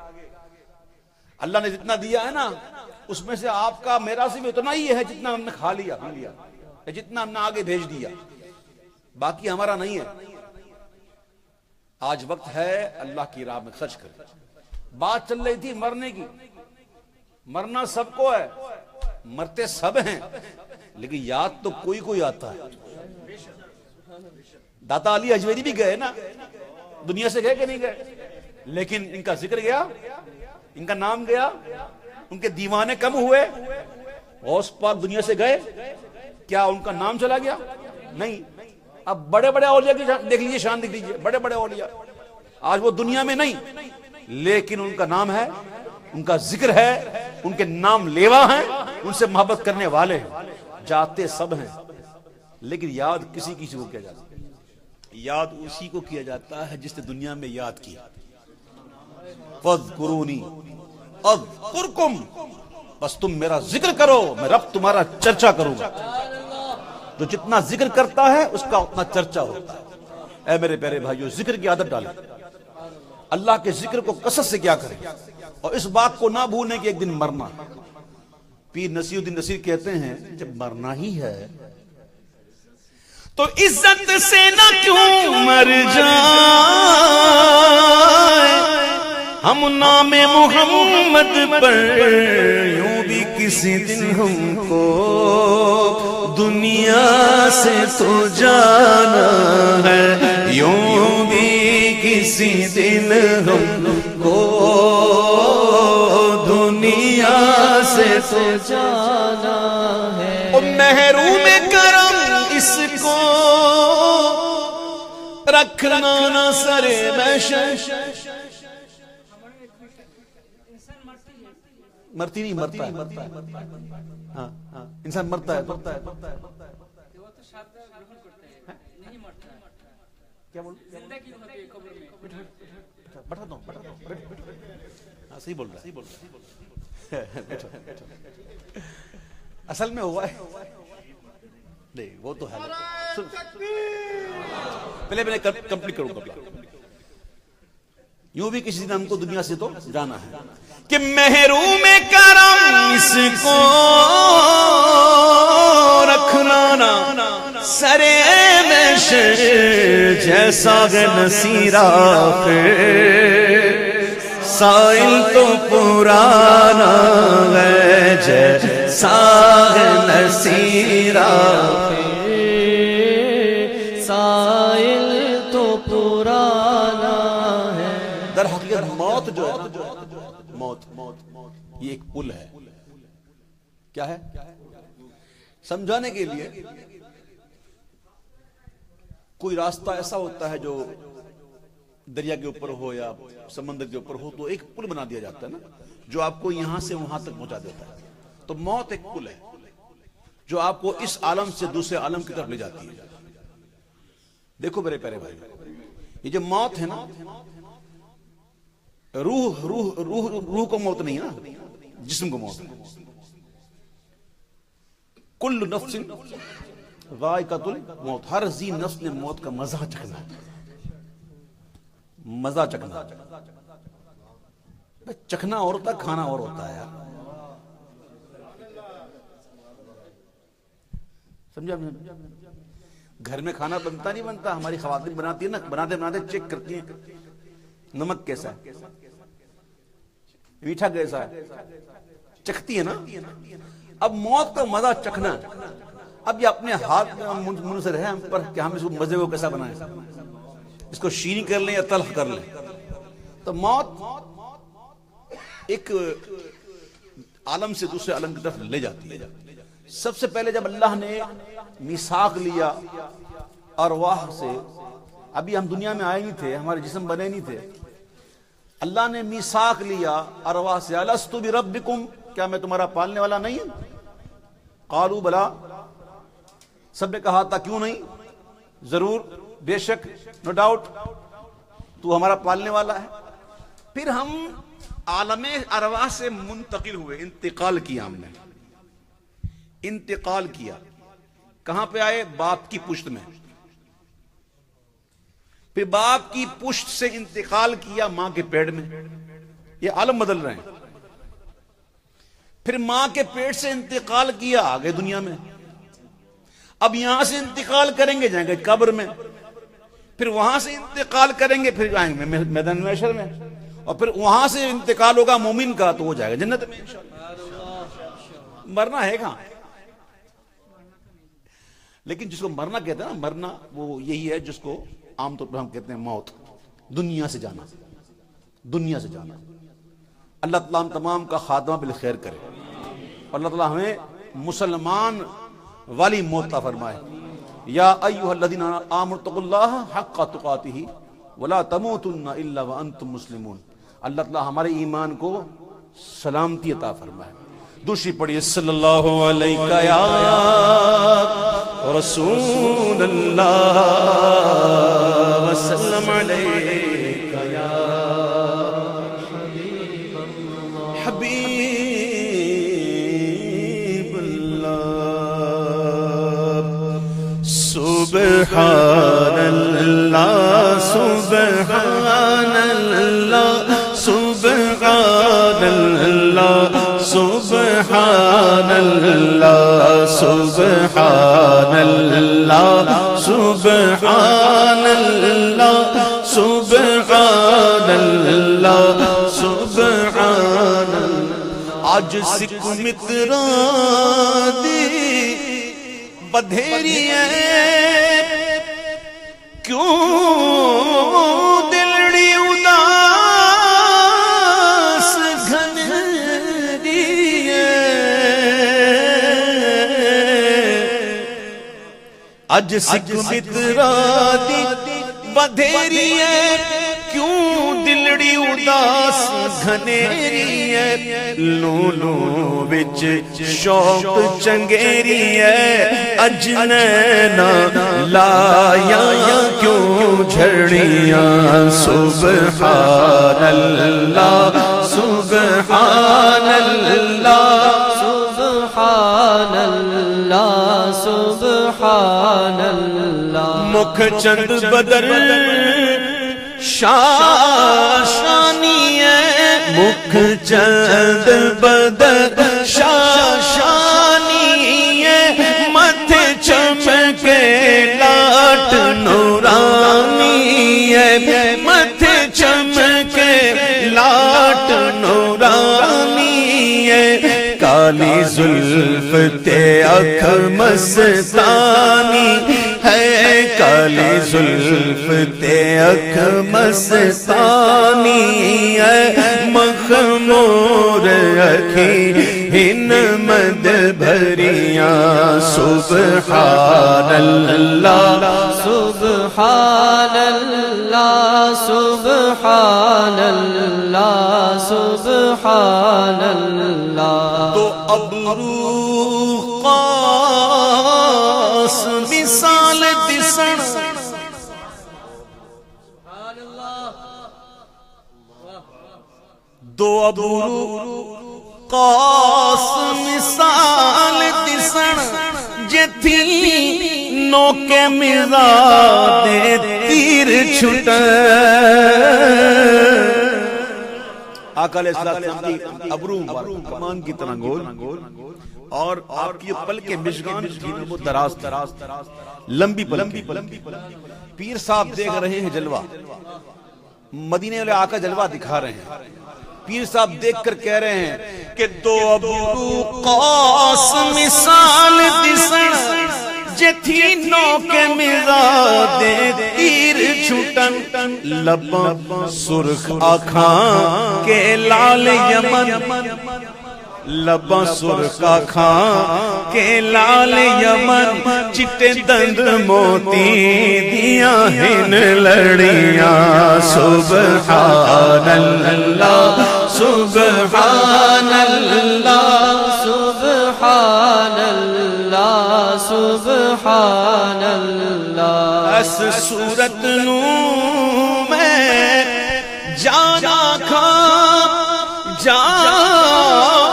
اللہ نے جتنا دیا ہے نا اس میں سے آپ کا میرا صرف اتنا ہی ہے جتنا ہم نے کھا لیا پی لیا، جتنا ہم نے آگے بھیج دیا، باقی ہمارا نہیں ہے۔ آج وقت ہے اللہ کی راہ میں خرچ کریں۔ بات چل رہی تھی مرنے کی، مرنا سب کو ہے، مرتے سب ہیں، لیکن یاد تو کوئی کوئی آتا ہے۔ داتا علی اجمیری بھی گئے نا، دنیا سے گئے کہ نہیں گئے، لیکن ان کا ذکر گیا، ان کا نام گیا، ان کے دیوانے کم ہوئے۔ غوث پاک دنیا سے گئے، کیا ان کا نام چلا گیا؟ نہیں۔ اب بڑے بڑے اولیاء کی دیکھ لیجئے، شان دیکھ لیجئے، بڑے بڑے اولیاء آج وہ دنیا میں نہیں، لیکن ان کا نام ہے، ان کا ذکر ہے، ان کے نام لیوا ہیں، ان سے محبت کرنے والے ہیں، جاتے سب ہیں، لیکن یاد کسی کو کیا جاتا ہے؟ یاد اسی کو کیا جاتا ہے جس نے دنیا میں یاد کیا۔ فَاذْكُرُونِي اذکرکم، بس تم میرا ذکر کرو، میں رب تمہارا چرچا کروں گا۔ جو جتنا ذکر کرتا ہے اس کا اتنا چرچا ہوتا ہے۔ اے میرے پیارے بھائیو، ذکر کی عادت ڈالیں، اللہ کے ذکر کو کثرت سے کیا کریں، اور اس بات کو نہ بھولیں کہ ایک دن مرنا۔ پیر نصیر الدین نصیر کہتے ہیں جب مرنا ہی ہے تو عزت سے نہ کیوں مر جائے، ہم نام محمد پر یوں بھی کسی دن ہم کو دنیا سے تو جانا ہے، یوں بھی کسی دن ہم کو دنیا سے تو جانا ہے۔ اور محروم کرم اس کو رکھنا نہ سرے بشر، مرتی نہیں، مرتا ہے، ہاں ہاں انسان مرتا ہے، کیا بول بٹھاتا ہوں، ہاں صحیح بول رہا ہے، اصل میں ہوا ہے نہیں، وہ تو ہے، پہلے میں نے کمپلیٹ کروں گا۔ یوں بھی کسی دن ہم کو دنیا سے تو جانا ہے کہ محروم کرم اس کو رکھنا نا سرے بشر، جیسا نصیرہ سائل تو پرانا ہے، جیسا نصیرہ سائل تو پرانا ہے۔ در حقیقت موت جو ہے، موت یہ ایک پل ہے۔ کیا ہے؟ سمجھانے کے لیے کوئی راستہ ایسا ہوتا ہے جو دریا کے اوپر ہو یا سمندر کے اوپر ہو تو ایک پل بنا دیا جاتا ہے نا، جو آپ کو یہاں سے وہاں تک پہنچا دیتا ہے۔ تو موت ایک پل ہے جو آپ کو اس عالم سے دوسرے عالم کی طرف لے جاتی ہے۔ دیکھو میرے پیارے بھائی، یہ جو موت ہے نا، روح کو موت نہیں ہے نا، جسم کو موت ہے۔ کل نفس ذائقۃ الموت، ہر ذی نفس نے موت کا مزہ چکھنا ہے، مزہ چکھنا۔ چکھنا اور ہوتا ہے، کھانا اور ہوتا ہے یار، سمجھا؟ گھر میں کھانا بنتا نہیں بنتا، ہماری خواتین بناتی ہے نا، بناتے بناتے چیک کرتی ہیں نمک کیسا ہے، میٹھا کیسا ہے، چکھتی ہے نا۔ اب موت کا مزہ چکھنا، اب یہ اپنے ہاتھ منہ سے رہے ہم پر کہ ہم اس کو مزے کو کیسا بنائیں، اس کو شیریں کر لیں یا تلخ کر لیں۔ تو موت ایک عالم سے دوسرے عالم کی طرف لے جاتی ہے۔ سب سے پہلے جب اللہ نے میثاق لیا ارواح سے، ابھی ہم دنیا میں آئے نہیں تھے، ہمارے جسم بنے نہیں تھے، اللہ نے میثاق لیا ارواح سے، الستُ بربکم، کیا میں تمہارا پالنے والا نہیں ہوں؟ قالوا بلا، سب نے کہا تھا کیوں نہیں، ضرور، بے شک، نو ڈاؤٹ، تو ہمارا پالنے والا ہے۔ پھر ہم عالم ارواح سے منتقل ہوئے، انتقال کیا ہم نے، انتقال کیا، کہاں پہ آئے؟ باپ کی پشت میں، پھر باپ کی پشت سے انتقال کیا ماں کے پیٹ میں۔ یہ عالم بدل رہے ہیں، پھر ماں کے پیٹ سے انتقال کیا، آگے دنیا میں، اب یہاں سے انتقال کریں گے جائیں گے قبر میں، پھر وہاں سے انتقال کریں گے پھر جائیں گے میدان محشر میں، اور پھر وہاں سے انتقال ہوگا مومن کا تو وہ جائے گا جنت میں انشاءاللہ۔ مرنا ہے کہاں؟ لیکن جس کو مرنا کہتے ہیں نا، مرنا وہ یہی ہے جس کو عام طور پر ہم کہتے ہیں موت، دنیا سے جانا، دنیا سے جانا۔ اللہ تعالیٰ ہم تمام کا خاتمہ بالخیر کرے، اور اللہ تعالیٰ ہمیں مسلمان والی موت عطا فرمائے۔ یا ایھا الذین آمنوا اتقوا اللہ حق تقاتہ ولا تموتن الا وانتم مسلمون۔ اللہ تعالیٰ ہمارے ایمان کو سلامتی عطا فرمائے۔ دوسری پڑھیے، صلی اللہ علیہ یا رسول اللہ وسلم علیک یا حبیب اللہ۔ سبحان اللہ سبحان اللہ سبحان اللہ سبحان اللہ سبحان اللہ سبحان اللہ سبحان اللہ سبحان اللہ۔ آج سکھ متراں دی بدھیری ہے، کیوں دلڑی اداس گھنری ہے، اج سکھ متراں دی بدھیری ہے، کیوں دلڑی اداس گھنیری ہے، لولو وچ شوق چنگیری ہے، اج نینا لایا کیوں جھڑیاں، سبحان اللہ سبحان اللہ سبحان اللہ سبحان اللہ۔ مکھ چند بدر شاشانی ہے، مکھ چند بدر شاشانی ہے، متھے چمکے لاٹ نورانی ہے، متھے چمکے لاٹ نورانی ہے، کالی زلف تے اکھ مستانی ہے، کالی زلف تے اکھ مستانی ہے، مخمور اکھی ہن مد بھریاں، سبحان اللہ سبحان اللہ سبحان اللہ سبحان اللہ۔ تو ابرو قاس مثال دسن، دو ابرو قاس مثال دسن، جتھی نوکے مراد تیر چھٹے۔ آقا علیہ السلام کی ابرو کمان کی طرح گول، اور آپ کی پلکیں مشکان تھی وہ دراز لمبی پلکیں۔ پیر صاحب دیکھ رہے ہیں جلوہ، مدینے والے آقا جلوہ دکھا رہے ہیں، پیر صاحب دیکھ کر کہہ رہے ہیں کہ دو ابرو قاس مثال دسن، جتھی نوکے مراد تیر چھٹن، لباں سرخ آنکھاں کے لال یمن، لباں سرخ آنکھاں کے لال یمن، چٹے دند موتی دیاں ہن لڑیاں، سبحان اللہ سبحان اللہ سبحان اللہ سبحان اللہ۔ اس صورت نو میں جانا کھا جانان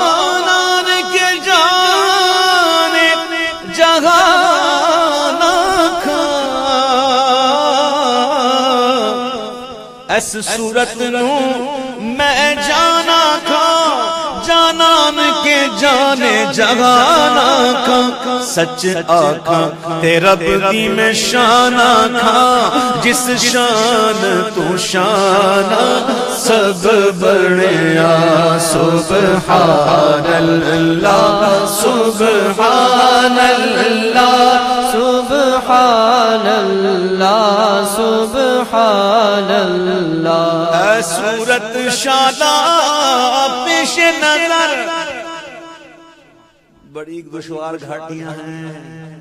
کے جانے جہانا کھا، اس صورت نو میں جانا کھا جانان کے جانے جہان آکھاں سچ آکھاں تے رب دی میں شان آکھاں جس شان تو شان سب بڑیا سبحان اللہ سبحان اللہ سبحان اللہ سبحان اللہ اے صورت شادا پیش نظر بڑی دشوار گھاٹیاں ہیں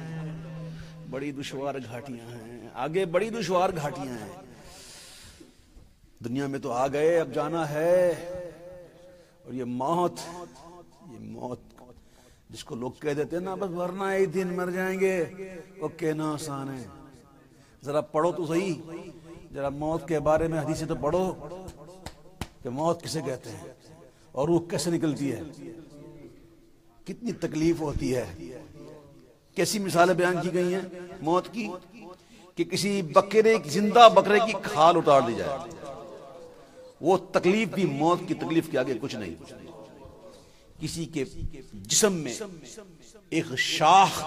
بڑی دشوار گھاٹیاں ہیں آگے بڑی دشوار گھاٹیاں ہیں دنیا میں تو آ گئے اب جانا ہے اور یہ موت جس کو لوگ کہہ دیتے ہیں نا بس ورنہ ایک دن مر جائیں گے وہ کہنا آسان ہے ذرا پڑھو تو صحیح ذرا موت کے بارے میں حدیثیں تو پڑھو کہ موت کسے کہتے ہیں اور روح کیسے نکلتی ہے کتنی تکلیف ہوتی ہے کیسی مثالیں بیان کی گئی ہیں موت کی کہ کسی زندہ بکرے کی کھال اتار دی جائے وہ تکلیف بھی موت کی تکلیف کے آگے کچھ نہیں کسی کے جسم میں ایک شاخ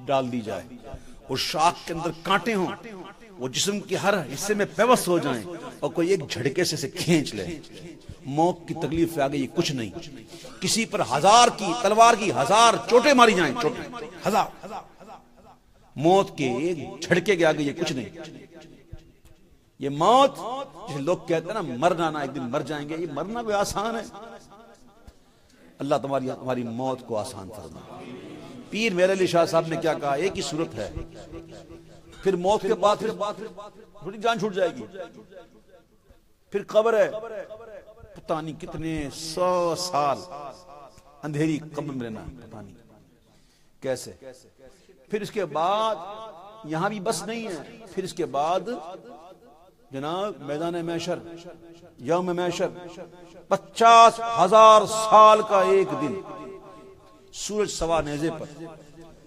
ڈال دی جائے اور شاخ کے اندر کانٹے ہوں وہ جسم کے ہر حصے میں پیوست ہو جائیں اور کوئی ایک جھڑکے سے کھینچ لے موت کی تکلیف سے آگے یہ کچھ نہیں کسی پر تلوار کی 1000 چوٹیں ماری جائیں چوٹیں 1000 موت کے ایک جھڑکے کے آگے یہ کچھ نہیں یہ موت جسے لوگ کہتے ہیں نا مر جانا ایک دن مر جائیں گے یہ مرنا بھی آسان ہے اللہ تمہاری موت کو آسان فرمائے پیر میرے علی شاہ صاحب نے کیا کہا ایک ہی صورت ہے پھر موت کے بعد تھوڑی جان چھوٹ جائے گی پھر قبر ہے پتہ نہیں کتنے 100 سال اندھیری قبر میں رہنا پتہ نہیں کیسے پھر اس کے بعد یہاں بھی بس نہیں ہے پھر اس کے بعد جناب میدان محشر یوم محشر 50,000 سال کا ایک دن سورج سوا نیزے پر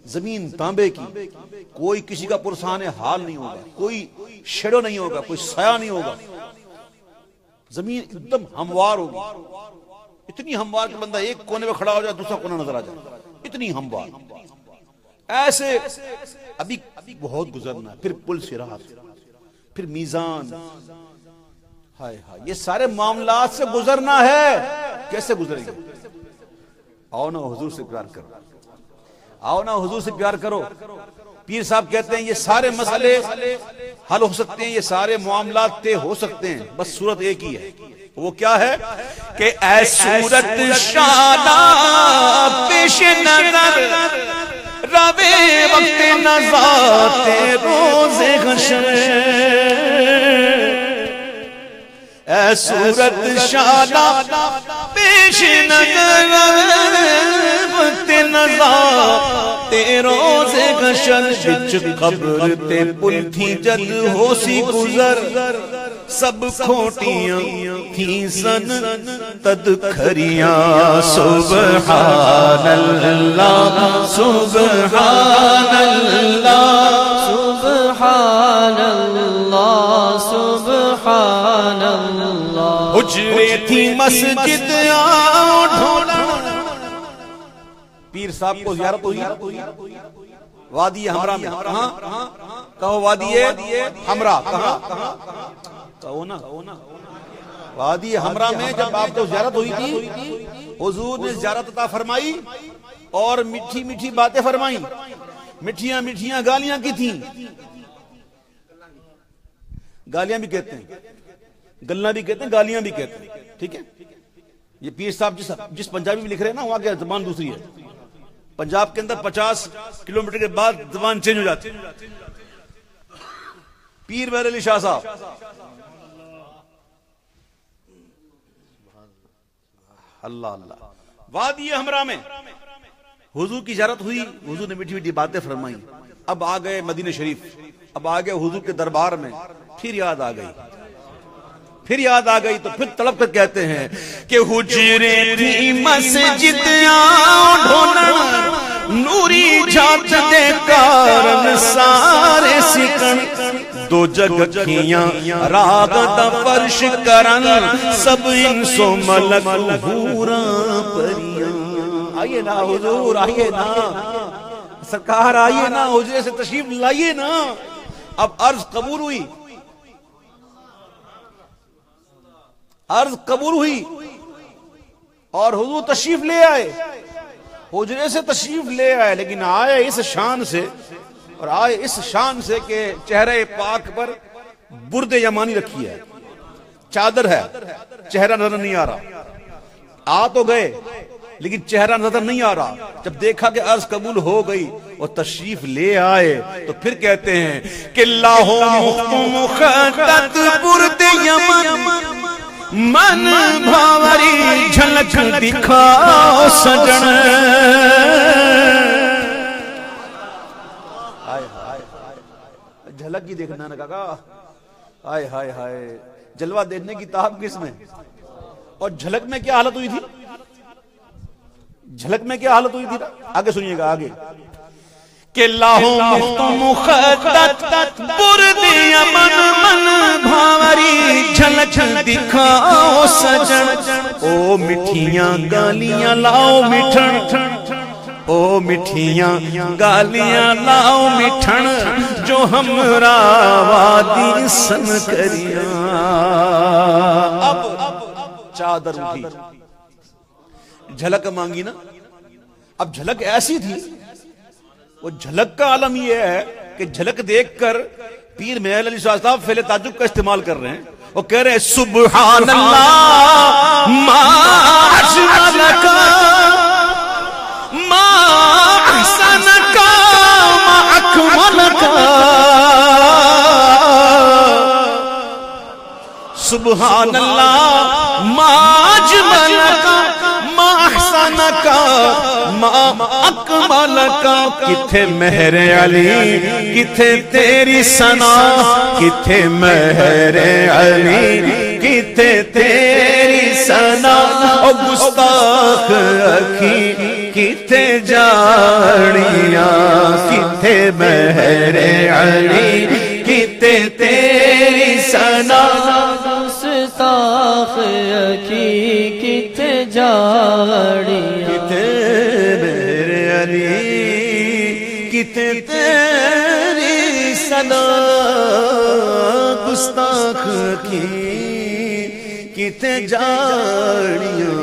زمین تانبے کی کوئی کسی کا پرسان حال نہیں ہوگا کوئی شیڈو نہیں ہوگا کوئی سایہ نہیں ہوگا زمین ایک دم ہموار ہوگی اتنی ہموار کہ بندہ ایک کونے میں کھڑا ہو جائے دوسرا کونا نظر آ جائے اتنی ہموار ایسے ابھی بہت گزرنا ہے پھر پل صراط پھر میزان ہائے ہائے یہ سارے معاملات سے گزرنا ہے کیسے گزرے گا آؤ نا حضور سے پیار کرو آؤ نا حضور سے پیار کرو پیر صاحب کہتے ہیں یہ سارے مسئلے حل ہو سکتے ہیں یہ سارے معاملات طے ہو سکتے ہیں بس صورت ایک ہی ہے وہ کیا ہے کہ اے صورت شادا پیش نظر روے وقت نزات روز حشر اے صورت شادا پیش نظر وقت نزات روز حشر بچ قبر تے پل تھی جد ہو سی گزر سب کھوٹیاں تھی سن تد کھریاں سبحان اللہ سبحان اللہ سبحان اللہ سبحان اللہ حجرے تھی مسجد ڈھونڈ پیر صاحب کو زیارت ہوئی وادی ہمراہ میں کہو وادی ہمراہ کہاں کہو نا وادی ہمراہ میں جب آپ کو زیارت ہوئی تھی حضور نے زیارت عطا فرمائی اور میٹھی میٹھی باتیں فرمائیں میٹھیاں میٹھیاں گالیاں کی تھیں گالیاں بھی کہتے ہیں گلنا بھی کہتے ہیں گالیاں بھی کہتے ہیں ٹھیک ہے یہ پیر صاحب جس پنجابی میں لکھ رہے ہیں نا وہاں کی زبان دوسری ہے پنجاب کے اندر 50 کلومیٹر کے بعد زبان چینج ہو جاتی ہے پیر میرے علی شاہ صاحب اللہ اللہ وادی ہمراہ میں حضور کی زیارت ہوئی حضور نے میٹھی میٹھی باتیں فرمائی اب آ گئے مدینہ شریف اب آ گئے حضور کے دربار میں پھر یاد آ گئی تو پھر تڑپ کر کہتے ہیں کہ حجرے تھی مسجد ڈھونڈ نوری جھاک دے کارن سارے سکن دو جگکیاں راگ دا فرش کرن سب انسو ملک حوراں پریاں آئیے نا حضور، آئیے نا سرکار، آئیے نا حجرے سے تشریف لائیے نا۔ اب عرض قبول ہوئی، عرض قبول ہوئی اور حضور تشریف لے آئے، حجرے سے تشریف لے آئے، لیکن آئے اس شان سے، اور آئے اس شان سے کہ چہرے پاک پر برد یمانی رکھی ہے، چادر ہے، چہرہ نظر نہیں آ رہا۔ آ تو گئے لیکن چہرہ نظر نہیں آ رہا۔ جب دیکھا کہ عرض قبول ہو گئی اور تشریف لے آئے تو پھر کہتے ہیں کہ لاہو مخدت برد یمن من بھاوری جھلک دکھاؤ سجن۔ جھلک ہی دیکھنا نا کاکا، ہائے ہائے ہائے، جلوہ دیکھنے کی تاب کس میں؟ اور جھلک میں کیا حالت ہوئی تھی؟ جھلک میں کیا حالت ہوئی تھی؟ آگے سنیے گا، آگے کہ لاہو مخدت برد یمن من بھاوری جھلک دکھاؤ سجن۔ او مٹھیاں گالیاں لاؤ مٹھن، او مٹھیاں گالیاں لاؤ مٹھن، جو ہمرا وادی سن کریاں۔ اب چادر اٹھی، جھلک مانگی نا۔ اب جھلک ایسی تھی، وہ جھلک کا عالم یہ ہے کہ جھلک دیکھ کر پیر محل علی شاہ صاحب فعل تعجب کا استعمال کر رہے ہیں، وہ کہہ رہے ہیں سبحان اللہ ما اجملک ما احسنک ما اکملک، سبحان اللہ ما اجملک ما احسنک ما اکملک۔ کتھے مہر علی کتھے تیری ثنا، کتھے مہر علی کتھے تیری ثنا، او گستاخ اکھی کتھے جاڑیاں، کتھے مہر علی کتھے تیری ثنا، گستاخ اکھی کتھے جاڑیاں، کتھے مہر علی کتھے تیری ثنا، گستاخ کی کتھے جاڑیاں۔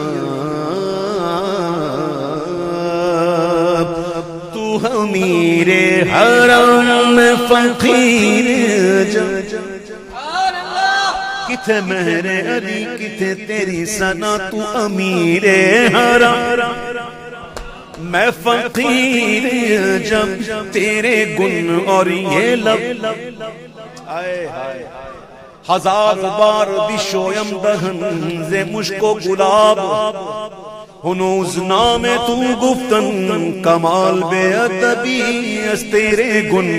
تو امیر حرم فقیر کتھے مہر علی کتھے تیری ثنا، تو امیر حرم میں فقیر جب تیرے گن اور یہ لب، آئے ہائے ہزار بار دشویم دہن ز مشک و گلاب، ہنوز نام تو گفتن کمال بے ادبی از تیرے گن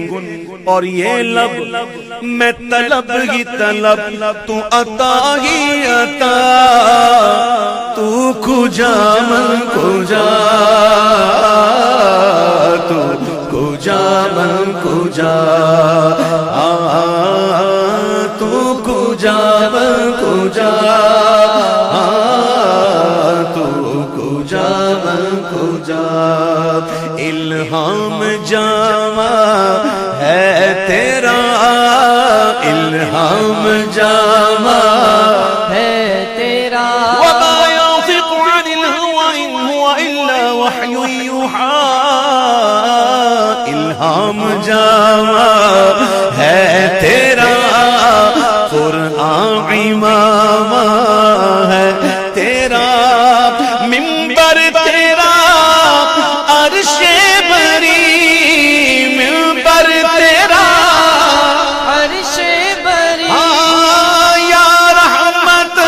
اور یہ لب، میں طلب ہی طلب تو عطا ہی عطا، تو کجا من کجا، تو کجا من کجا، تو کجا من کجا، تو کجا من کجا۔ الہام جامع ہے تیرا، الہام جامع ہے تیرا، وما ينطق عن الهوى إن هو إلا وحي يوحى، الہام جامع ہے تیرا، قرآن امام ہے تیرا، منبر تیرا عرش بری، منبر تیرا عرش بری، یا رحمت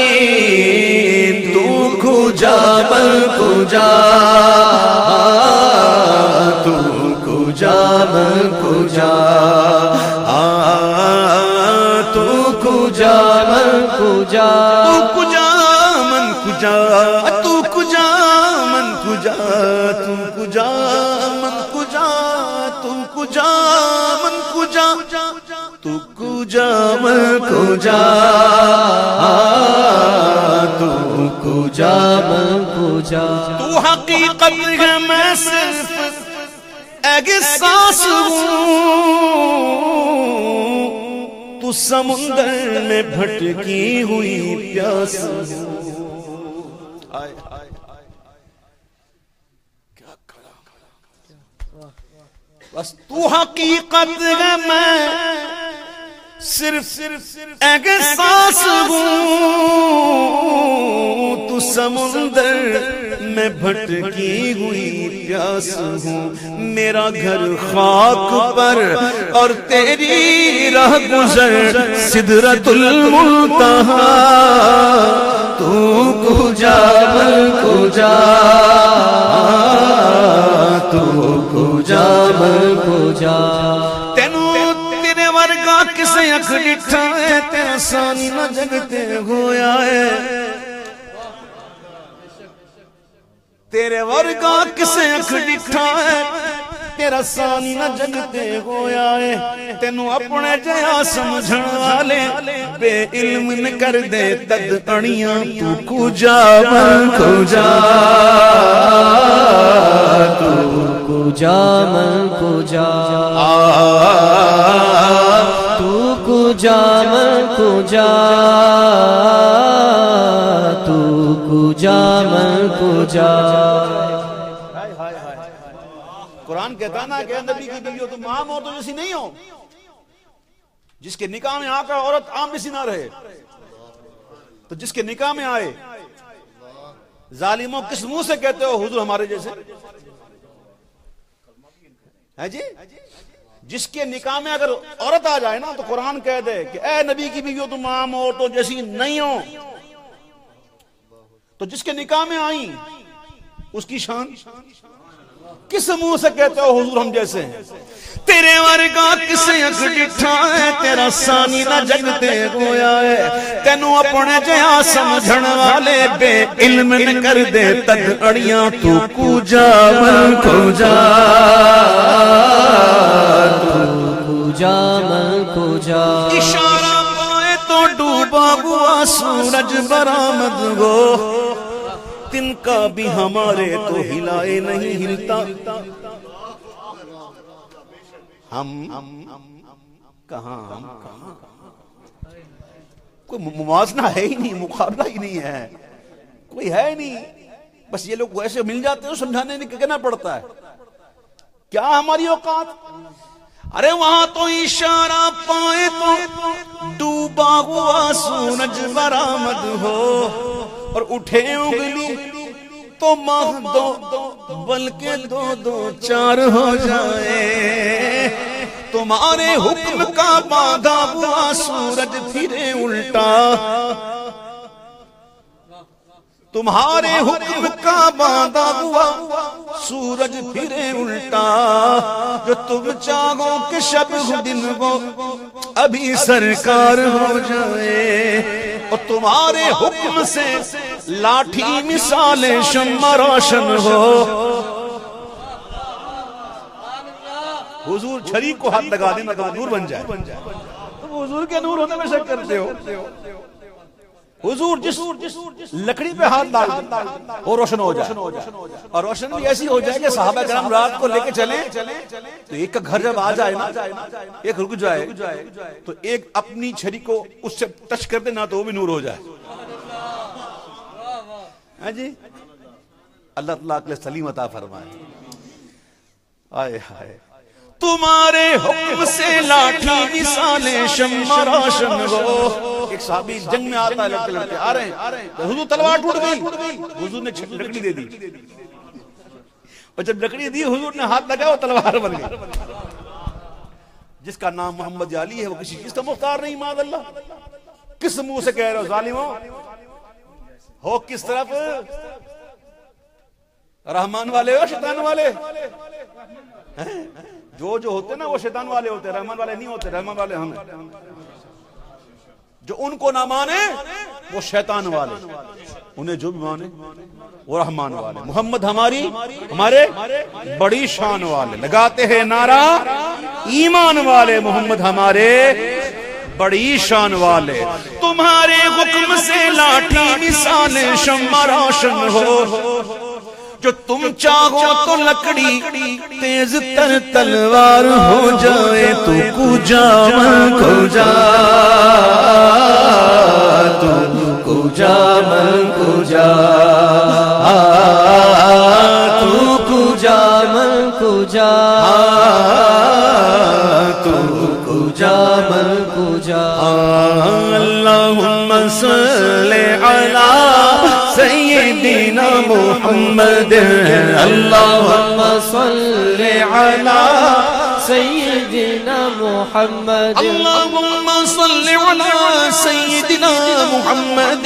للعالمین، تو کجا من کجا، تو کجا من کجا، تو کجا من کجا، تو کجا من کجا، تو کجا من کجا، تو کجا من کجا، تو کجا من کجا، تو کجا من کجا تو کجا من کجا تو حقیقت ہے میں صرف احساس ہوں تو سمندر میں بھٹکی ہوئی پیاس بس تو حقیقت ہے میں صرف احساس ہوں تو سمندر میں بھٹکی ہوئی پیاس ہوں میرا گھر خاک پر اور تیری راہ گزر سدرۃ المنتہا تو کجا من کجا تو کجا من کجا تیرے ورگا کسے اکھ ڈٹھا ہے تیرا سانی نہ جگتے ہویا ہے تیرے ورگا کسے اکھ ڈٹھا ہے تیرا سانی نہ جگتے ہویا ہے تینوں اپنے جیا سمجھن والے بے علم نہ کر دے تد اڑیاں تو کجا من کجا تو کجا من کجا تو کجا من کجا تو کجا من کجا قرآن کہتا ہے نا کہ نبی کی بیوی ہو تم عام عورتوں جیسی نہیں ہو جس کے نکاح میں آ کر عورت عام جیسی نہ رہے تو جس کے نکاح میں آئے ظالموں کس منہ سے کہتے ہو حضور ہمارے جیسے ہے جی جس کے نکاح میں اگر عورت آ جائے نا تو قرآن کہہ دے کہ اے نبی کی بیوی ہو تم عام عورتوں جیسی نہیں ہو تو جس کے نکاح میں آئیں اس کی شان کس منہ سے کہتے ہو حضور ہم جیسے ہیں تیرے ورگا کسے اکھ ڈٹھا ہے تیرا سانی نہ جگتے ہویا ہے تینوں اپنے جہاں سمجھن والے بے علم نہ کر دے تد اڑیاں تو کجا من کجا تو کجا من کجا اشارہ پائے تو ڈوبا ہوا سورج برآمد ہو تن کا بھی ہمارے تو ہلائے نہیں ہلتا ہم کہاں کوئی موازنہ ہے ہی نہیں مقابلہ ہی نہیں ہے کوئی ہے ہی نہیں بس یہ لوگ ایسے مل جاتے ہیں سمجھانے نہیں کہنا پڑتا ہے کیا ہماری اوقات ارے وہاں تو اشارہ پائے تو ڈوبا ہوا سورج برآمد ہو اور اٹھے انگلی تو ماہ دو بلکہ دو دو چار ہو جائے تمہارے حکم کا باندھا ہوا سورج پھرے الٹا تمہارے حکم کا باندھا ہوا سورج پھرے الٹا جو تم چاہو کہ شب دن وہ ابھی سرکار ہو جائے اور تمہارے حکم سے لاٹھی مثال شمع روشن ہو حضور چھری کو ہاتھ لگا دینا تو نور بن جائے تم حضور کے نور ہونے میں شک کرتے ہو حضور جس لکڑی پہ ہاتھ ڈال وہ روشن ہو جائے اور روشن بھی ایسی ہو جائے کہ صحابہ کرام رات کو لے کے چلیں تو ایک کا گھر جب آ جائے نا ایک رک جائے تو ایک اپنی چھری کو اس سے ٹچ کر دے نا تو وہ بھی نور ہو جائے جی اللہ تعالیٰ عقل سلیم عطا فرمائے آئے ہائے تمہارے حکم سے لاٹھی مثال شمع روشن ہو ایک صحابی جنگ میں آتا ہے لڑتے لڑتے آ رہے ہیں حضور تلوار ٹوٹ گئی حضور نے لکڑی دے دی اور جب لکڑی دی حضور نے ہاتھ لگایا وہ تلوار بن گئی جس کا نام محمد علی ہے وہ کسی چیز کا مختار نہیں معاذ اللہ کس منہ سے کہہ رہے ہو ظالموں ہو کس طرف رحمان والے ہو شیطان والے جو ہوتے نا وہ شیطان والے ہوتے رحمان والے نہیں ہوتے رحمان والے ہم جو ان کو نہ مانے وہ شیطان والے انہیں جو بھی مانے وہ رحمان والے. محمد ہمارے بڑی شان والے. لگاتے ہیں نعرہ ایمان والے. محمد ہمارے بڑی شان والے. تمہارے حکم سے لاٹھی مثال شمع روشن ہو. جو تم چاہو تو لکڑی تیز تر تلوار ہو جائے. تو کجا من کجا تو کجا من کجا تو کجا من کجا تو کجا من کجا. اللہم صلی علی سیدنا محمد. اللہم صلی علی سیدنا محمد. اللہم صلی علی سیدنا محمد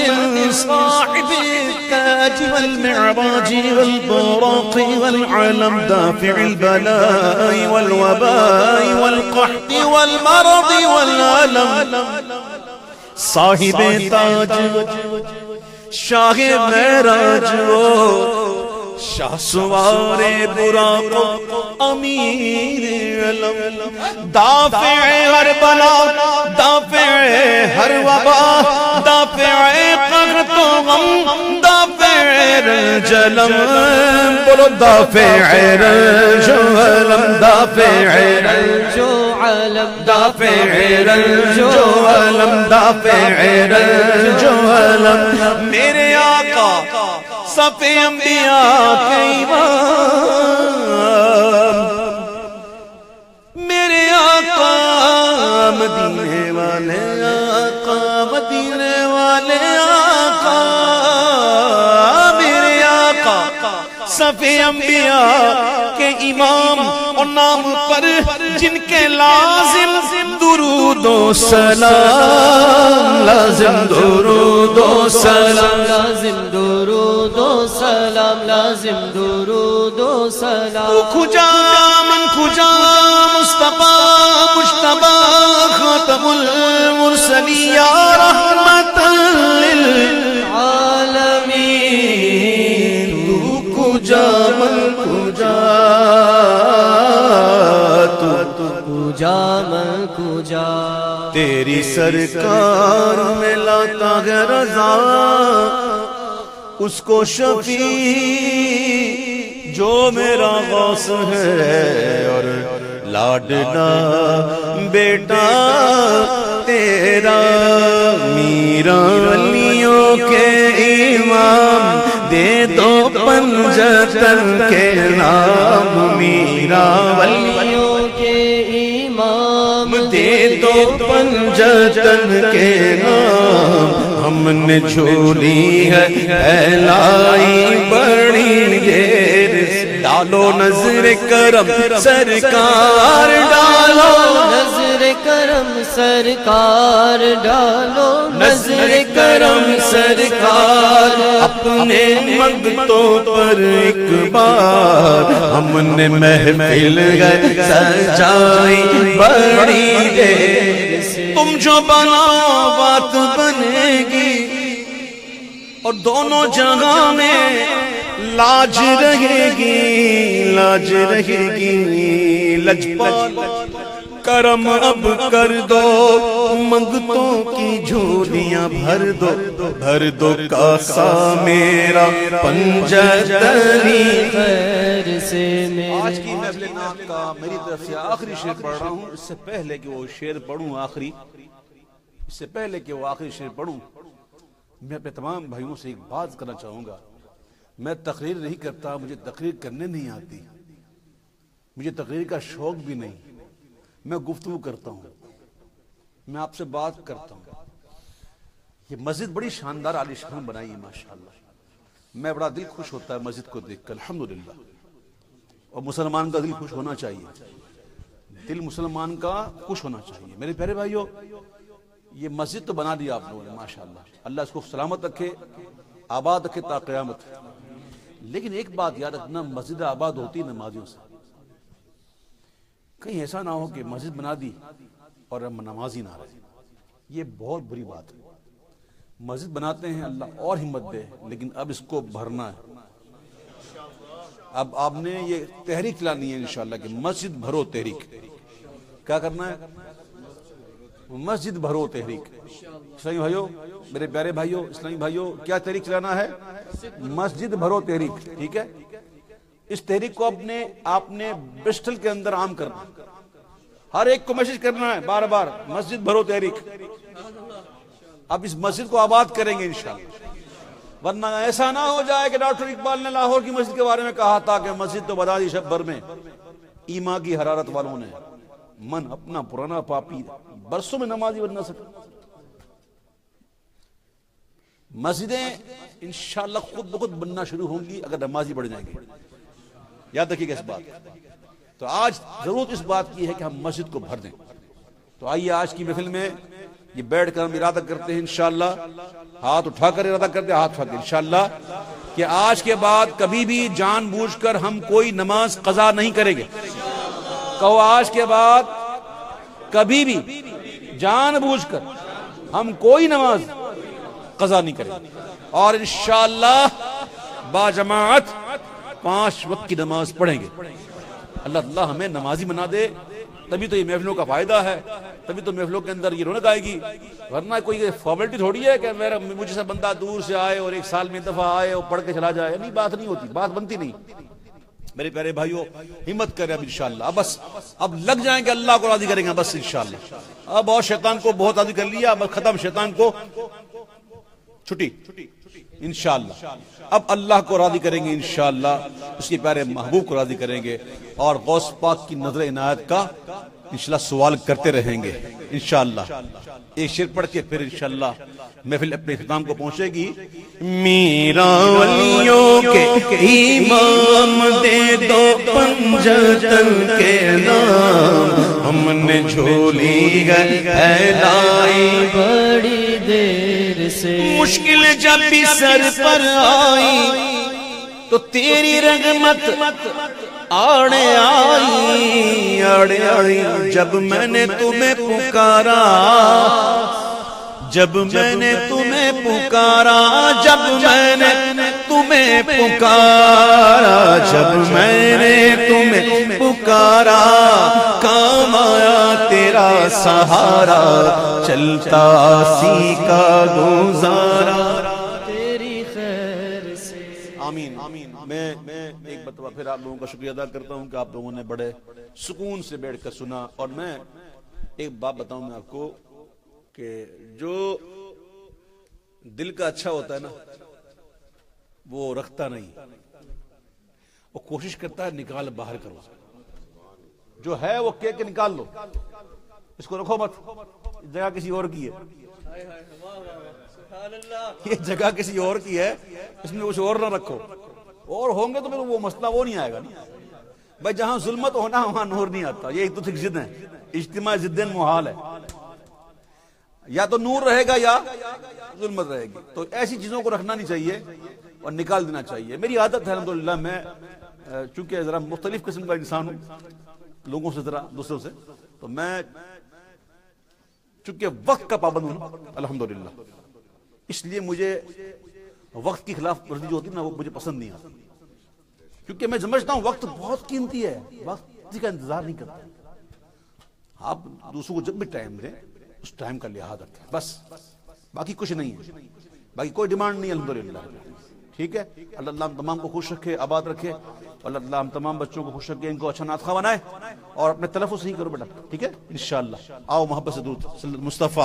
صاحب التاج والمعراج والبراق والعلم دافع البلاء والوباء والقحط والمرض والألم. صاحب تاج شاہ معراج شاہ سوار براق امیر علم. دافع ہر بلا دافع ہر وبا دافع قحط و غم دافع رنجلم. بولو دافع رنج و علم دافع رنج و علم دافع رنج و علم دافع رنج و علم. میرے آقا صف انبیاء کے امام میرے آقا مدینے والے آقا مدینے والے آقا میرے آقا صف انبیاء کے امام اور نام پر جن کے لازم درود و سلام لازم درود و سلام لازم درود و سلام لازم درود و سلام. کجا من کجا مصطفیٰ مجتبی خاتم المرسلین یا رحمت للعالمین. تو کجا من کجا تو کجا من کجا. تیری سرکار میں لاتا ہے رضا اس کو شفیع جو میرا غوث ہے اور لاڈلا بیٹا تیرا میرا ولیوں کے امام دے دو پنجتن کے نام. میرا ولیوں کے امام دے دو پنجتن کے نام. ہم نے جھولی ہے پھیلائی بڑی دیر. ڈالو نظر کرم سرکار ڈالو نظر کرم سرکار ڈالو نظر کرم سرکار. اپنے منگتوں پر ایک بار ہم نے محفل سجائی بڑی دیر. تم جو بناؤ بات بنے گی اور دونوں جگہ میں لاج رہے گی لاج رہے گی. لجپال کرم اب کر دو منگتوں کی جھولیاں بھر دو کاسا میرا پنجتنی خیر سے آج کی محفل نام کا میری طرف سے آخری شعر پڑھ رہا ہوں. اس سے پہلے کہ وہ شعر پڑھوں آخری شعر پڑھوں میں اپنے تمام بھائیوں سے ایک بات کرنا چاہوں گا. میں تقریر نہیں کرتا, مجھے تقریر کرنے نہیں آتی, مجھے تقریر کا شوق بھی نہیں. میں گفتگو کرتا ہوں, میں آپ سے بات کرتا ہوں. یہ مسجد بڑی شاندار عالی شان بنائی ہے ماشاءاللہ. میں بڑا دل خوش ہوتا ہے مسجد کو دیکھ کر الحمدللہ. اور مسلمان کا دل خوش ہونا چاہیے, دل مسلمان کا خوش ہونا چاہیے. میرے پیارے بھائیو, یہ مسجد تو بنا دیا آپ لوگوں نے ماشاءاللہ, اللہ اس کو سلامت رکھے, آباد رکھے تا قیامت. لیکن ایک بات یاد رکھنا, مسجد آباد ہوتی نمازیوں سے. کہیں ایسا نہ ہو کہ مسجد بنا دی اور ہم نمازی نہ رہے. یہ بہت بری بات ہے. مسجد بناتے ہیں اللہ اور ہمت دے، لیکن اب اس کو بھرنا ہے۔ اب آپ نے یہ تحریک چلانی ہے انشاءاللہ کہ مسجد بھرو تحریک۔ کیا کرنا ہے؟ مسجد بھرو تحریک۔ اسلامی بھائیو، میرے پیارے بھائیو، اسلامی بھائیو، کیا تحریک چلانا ہے؟ مسجد بھرو تحریک، ٹھیک ہے؟ اس تحریک کو آپ نے برسٹل کے اندر عام کرنا، ہر ایک کو میسج کرنا ہے بار بار، مسجد بھرو تحریک۔ اب اس مسجد کو آباد کریں گے انشاءاللہ، ورنہ ایسا نہ ہو جائے کہ ڈاکٹر اقبال نے لاہور کی مسجد کے بارے میں کہا تھا کہ مسجد تو بتا دی شب بھر میں، ایما کی حرارت والوں نے من اپنا پرانا پاپی برسوں میں نمازی بن نہ سکا۔ مسجدیں انشاءاللہ خود بخود بننا شروع ہوں گی اگر نمازی بڑھ جائیں گے، یاد رکھیے گا اس بات۔ تو آج ضرورت اس بات کی ہے کہ ہم مسجد کو بھر دیں۔ تو آئیے آج کی محفل میں یہ بیٹھ کر ہم ارادہ کرتے ہیں انشاءاللہ، ہاتھ اٹھا کر ارادہ کرتے ہیں، ہاتھ اٹھا کر انشاءاللہ، کہ آج کے بعد کبھی بھی جان بوجھ کر ہم کوئی نماز قضا نہیں کریں گے۔ کہو آج کے بعد کبھی بھی جان بوجھ کر ہم کوئی نماز قضا نہیں کریں گے، اور انشاءاللہ باجماعت 5 وقت کی نماز پڑھیں گے۔ اللہ ہمیں نمازی بنا دے، تبھی تو یہ محفلوں کا فائدہ ہے، تبھی تو محفلوں کے اندر یہ رونق آئے گی، ورنہ کوئی فارمیلٹی تھوڑی ہے کہ مجھے سے بندہ دور سے آئے اور 1 سال میں دفعہ آئے اور پڑھ کے چلا جائے، نہیں، بات نہیں ہوتی، بات بنتی نہیں۔ میرے پیارے بھائیو، ہمت کریں اب انشاءاللہ، اب لگ جائیں کہ اللہ کو راضی کریں گے بس انشاءاللہ۔ اب اور شیطان کو بہت راضی کر لیا، بس ختم، شیطان کو چھٹی انشاءاللہ۔ اب اللہ کو راضی کریں گے انشاءاللہ، اس کے پیارے محبوب کو راضی کریں گے، اور غوث پاک کی نظر عنایت کا انشاءاللہ سوال کرتے رہیں گے انشاءاللہ۔ ایک شعر پڑھ کے پھر انشاءاللہ محفل اپنے اختتام کو پہنچے گی۔ میرا ولیوں کے امام دے دو پنجتن کے نام، ہم نے جھولی لائی بڑی دیر سے، مشکل جب بھی سر پر آئی تو تیری رحمت آڑے آئی، جب میں نے تمہیں پکارا، جب میں نے تمہیں پکارا، جب میں نے تمہیں پکارا، جب میں نے تمہیں پکارا، کام آیا تیرا سہارا، چلتا سی کا گزارا تیری خیر سے۔ آمین۔ میں ایک مرتبہ پھر آپ لوگوں کا شکریہ ادا کرتا ہوں کہ آپ لوگوں نے بڑے سکون سے بیٹھ کر سنا، اور میں ایک بات بتاؤں میں آپ کو کہ جو دل کا اچھا ہوتا ہے نا وہ رکھتا نہیں، وہ کوشش کرتا ہے نکال باہر کرو، جو ہے وہ کہہ کے نکال لو، اس کو رکھو مت، جگہ کسی اور کی ہے، یہ جگہ کسی اور کی ہے، اس میں کچھ اور نہ رکھو، اور ہوں گے تو پھر وہ مسئلہ وہ نہیں آئے گا نا بھائی، جہاں ظلمت ہونا وہاں نور نہیں آتا، یہ ایک دوسرے کی ضد ہے، اجتماع ضدین محال ہے، یا تو نور رہے گا یا ظلمت رہے گی، تو ایسی چیزوں کو رکھنا نہیں چاہیے اور نکال دینا چاہیے۔ میری عادت ہے الحمدللہ، میں چونکہ ذرا مختلف قسم کا انسان ہوں لوگوں سے، ذرا دوسروں سے، تو میں چونکہ وقت کا پابند ہوں الحمدللہ، اس لیے مجھے وقت کی خلاف ورزی جو ہوتی ہے نا وہ مجھے پسند نہیں آتی، کیونکہ میں سمجھتا ہوں وقت بہت قیمتی ہے، وقت کسی کا انتظار نہیں کرتا، آپ دوسروں کو جب بھی ٹائم دیں اس ٹائم کا لحاظ رکھیں، بس باقی کچھ نہیں ہے، باقی کوئی ڈیمانڈ نہیں ہے الحمدللہ، ٹھیک ہے؟ اللہ ہم تمام کو خوش رکھے، آباد رکھے، اللہ ہم تمام بچوں کو خوش رکھے، ان کو اچھا نعت خواہ بنائے، اور اپنے تلفظ صحیح کرو بیٹا، ٹھیک ہے انشاءاللہ۔ آؤ محبت سے درود مصطفیٰ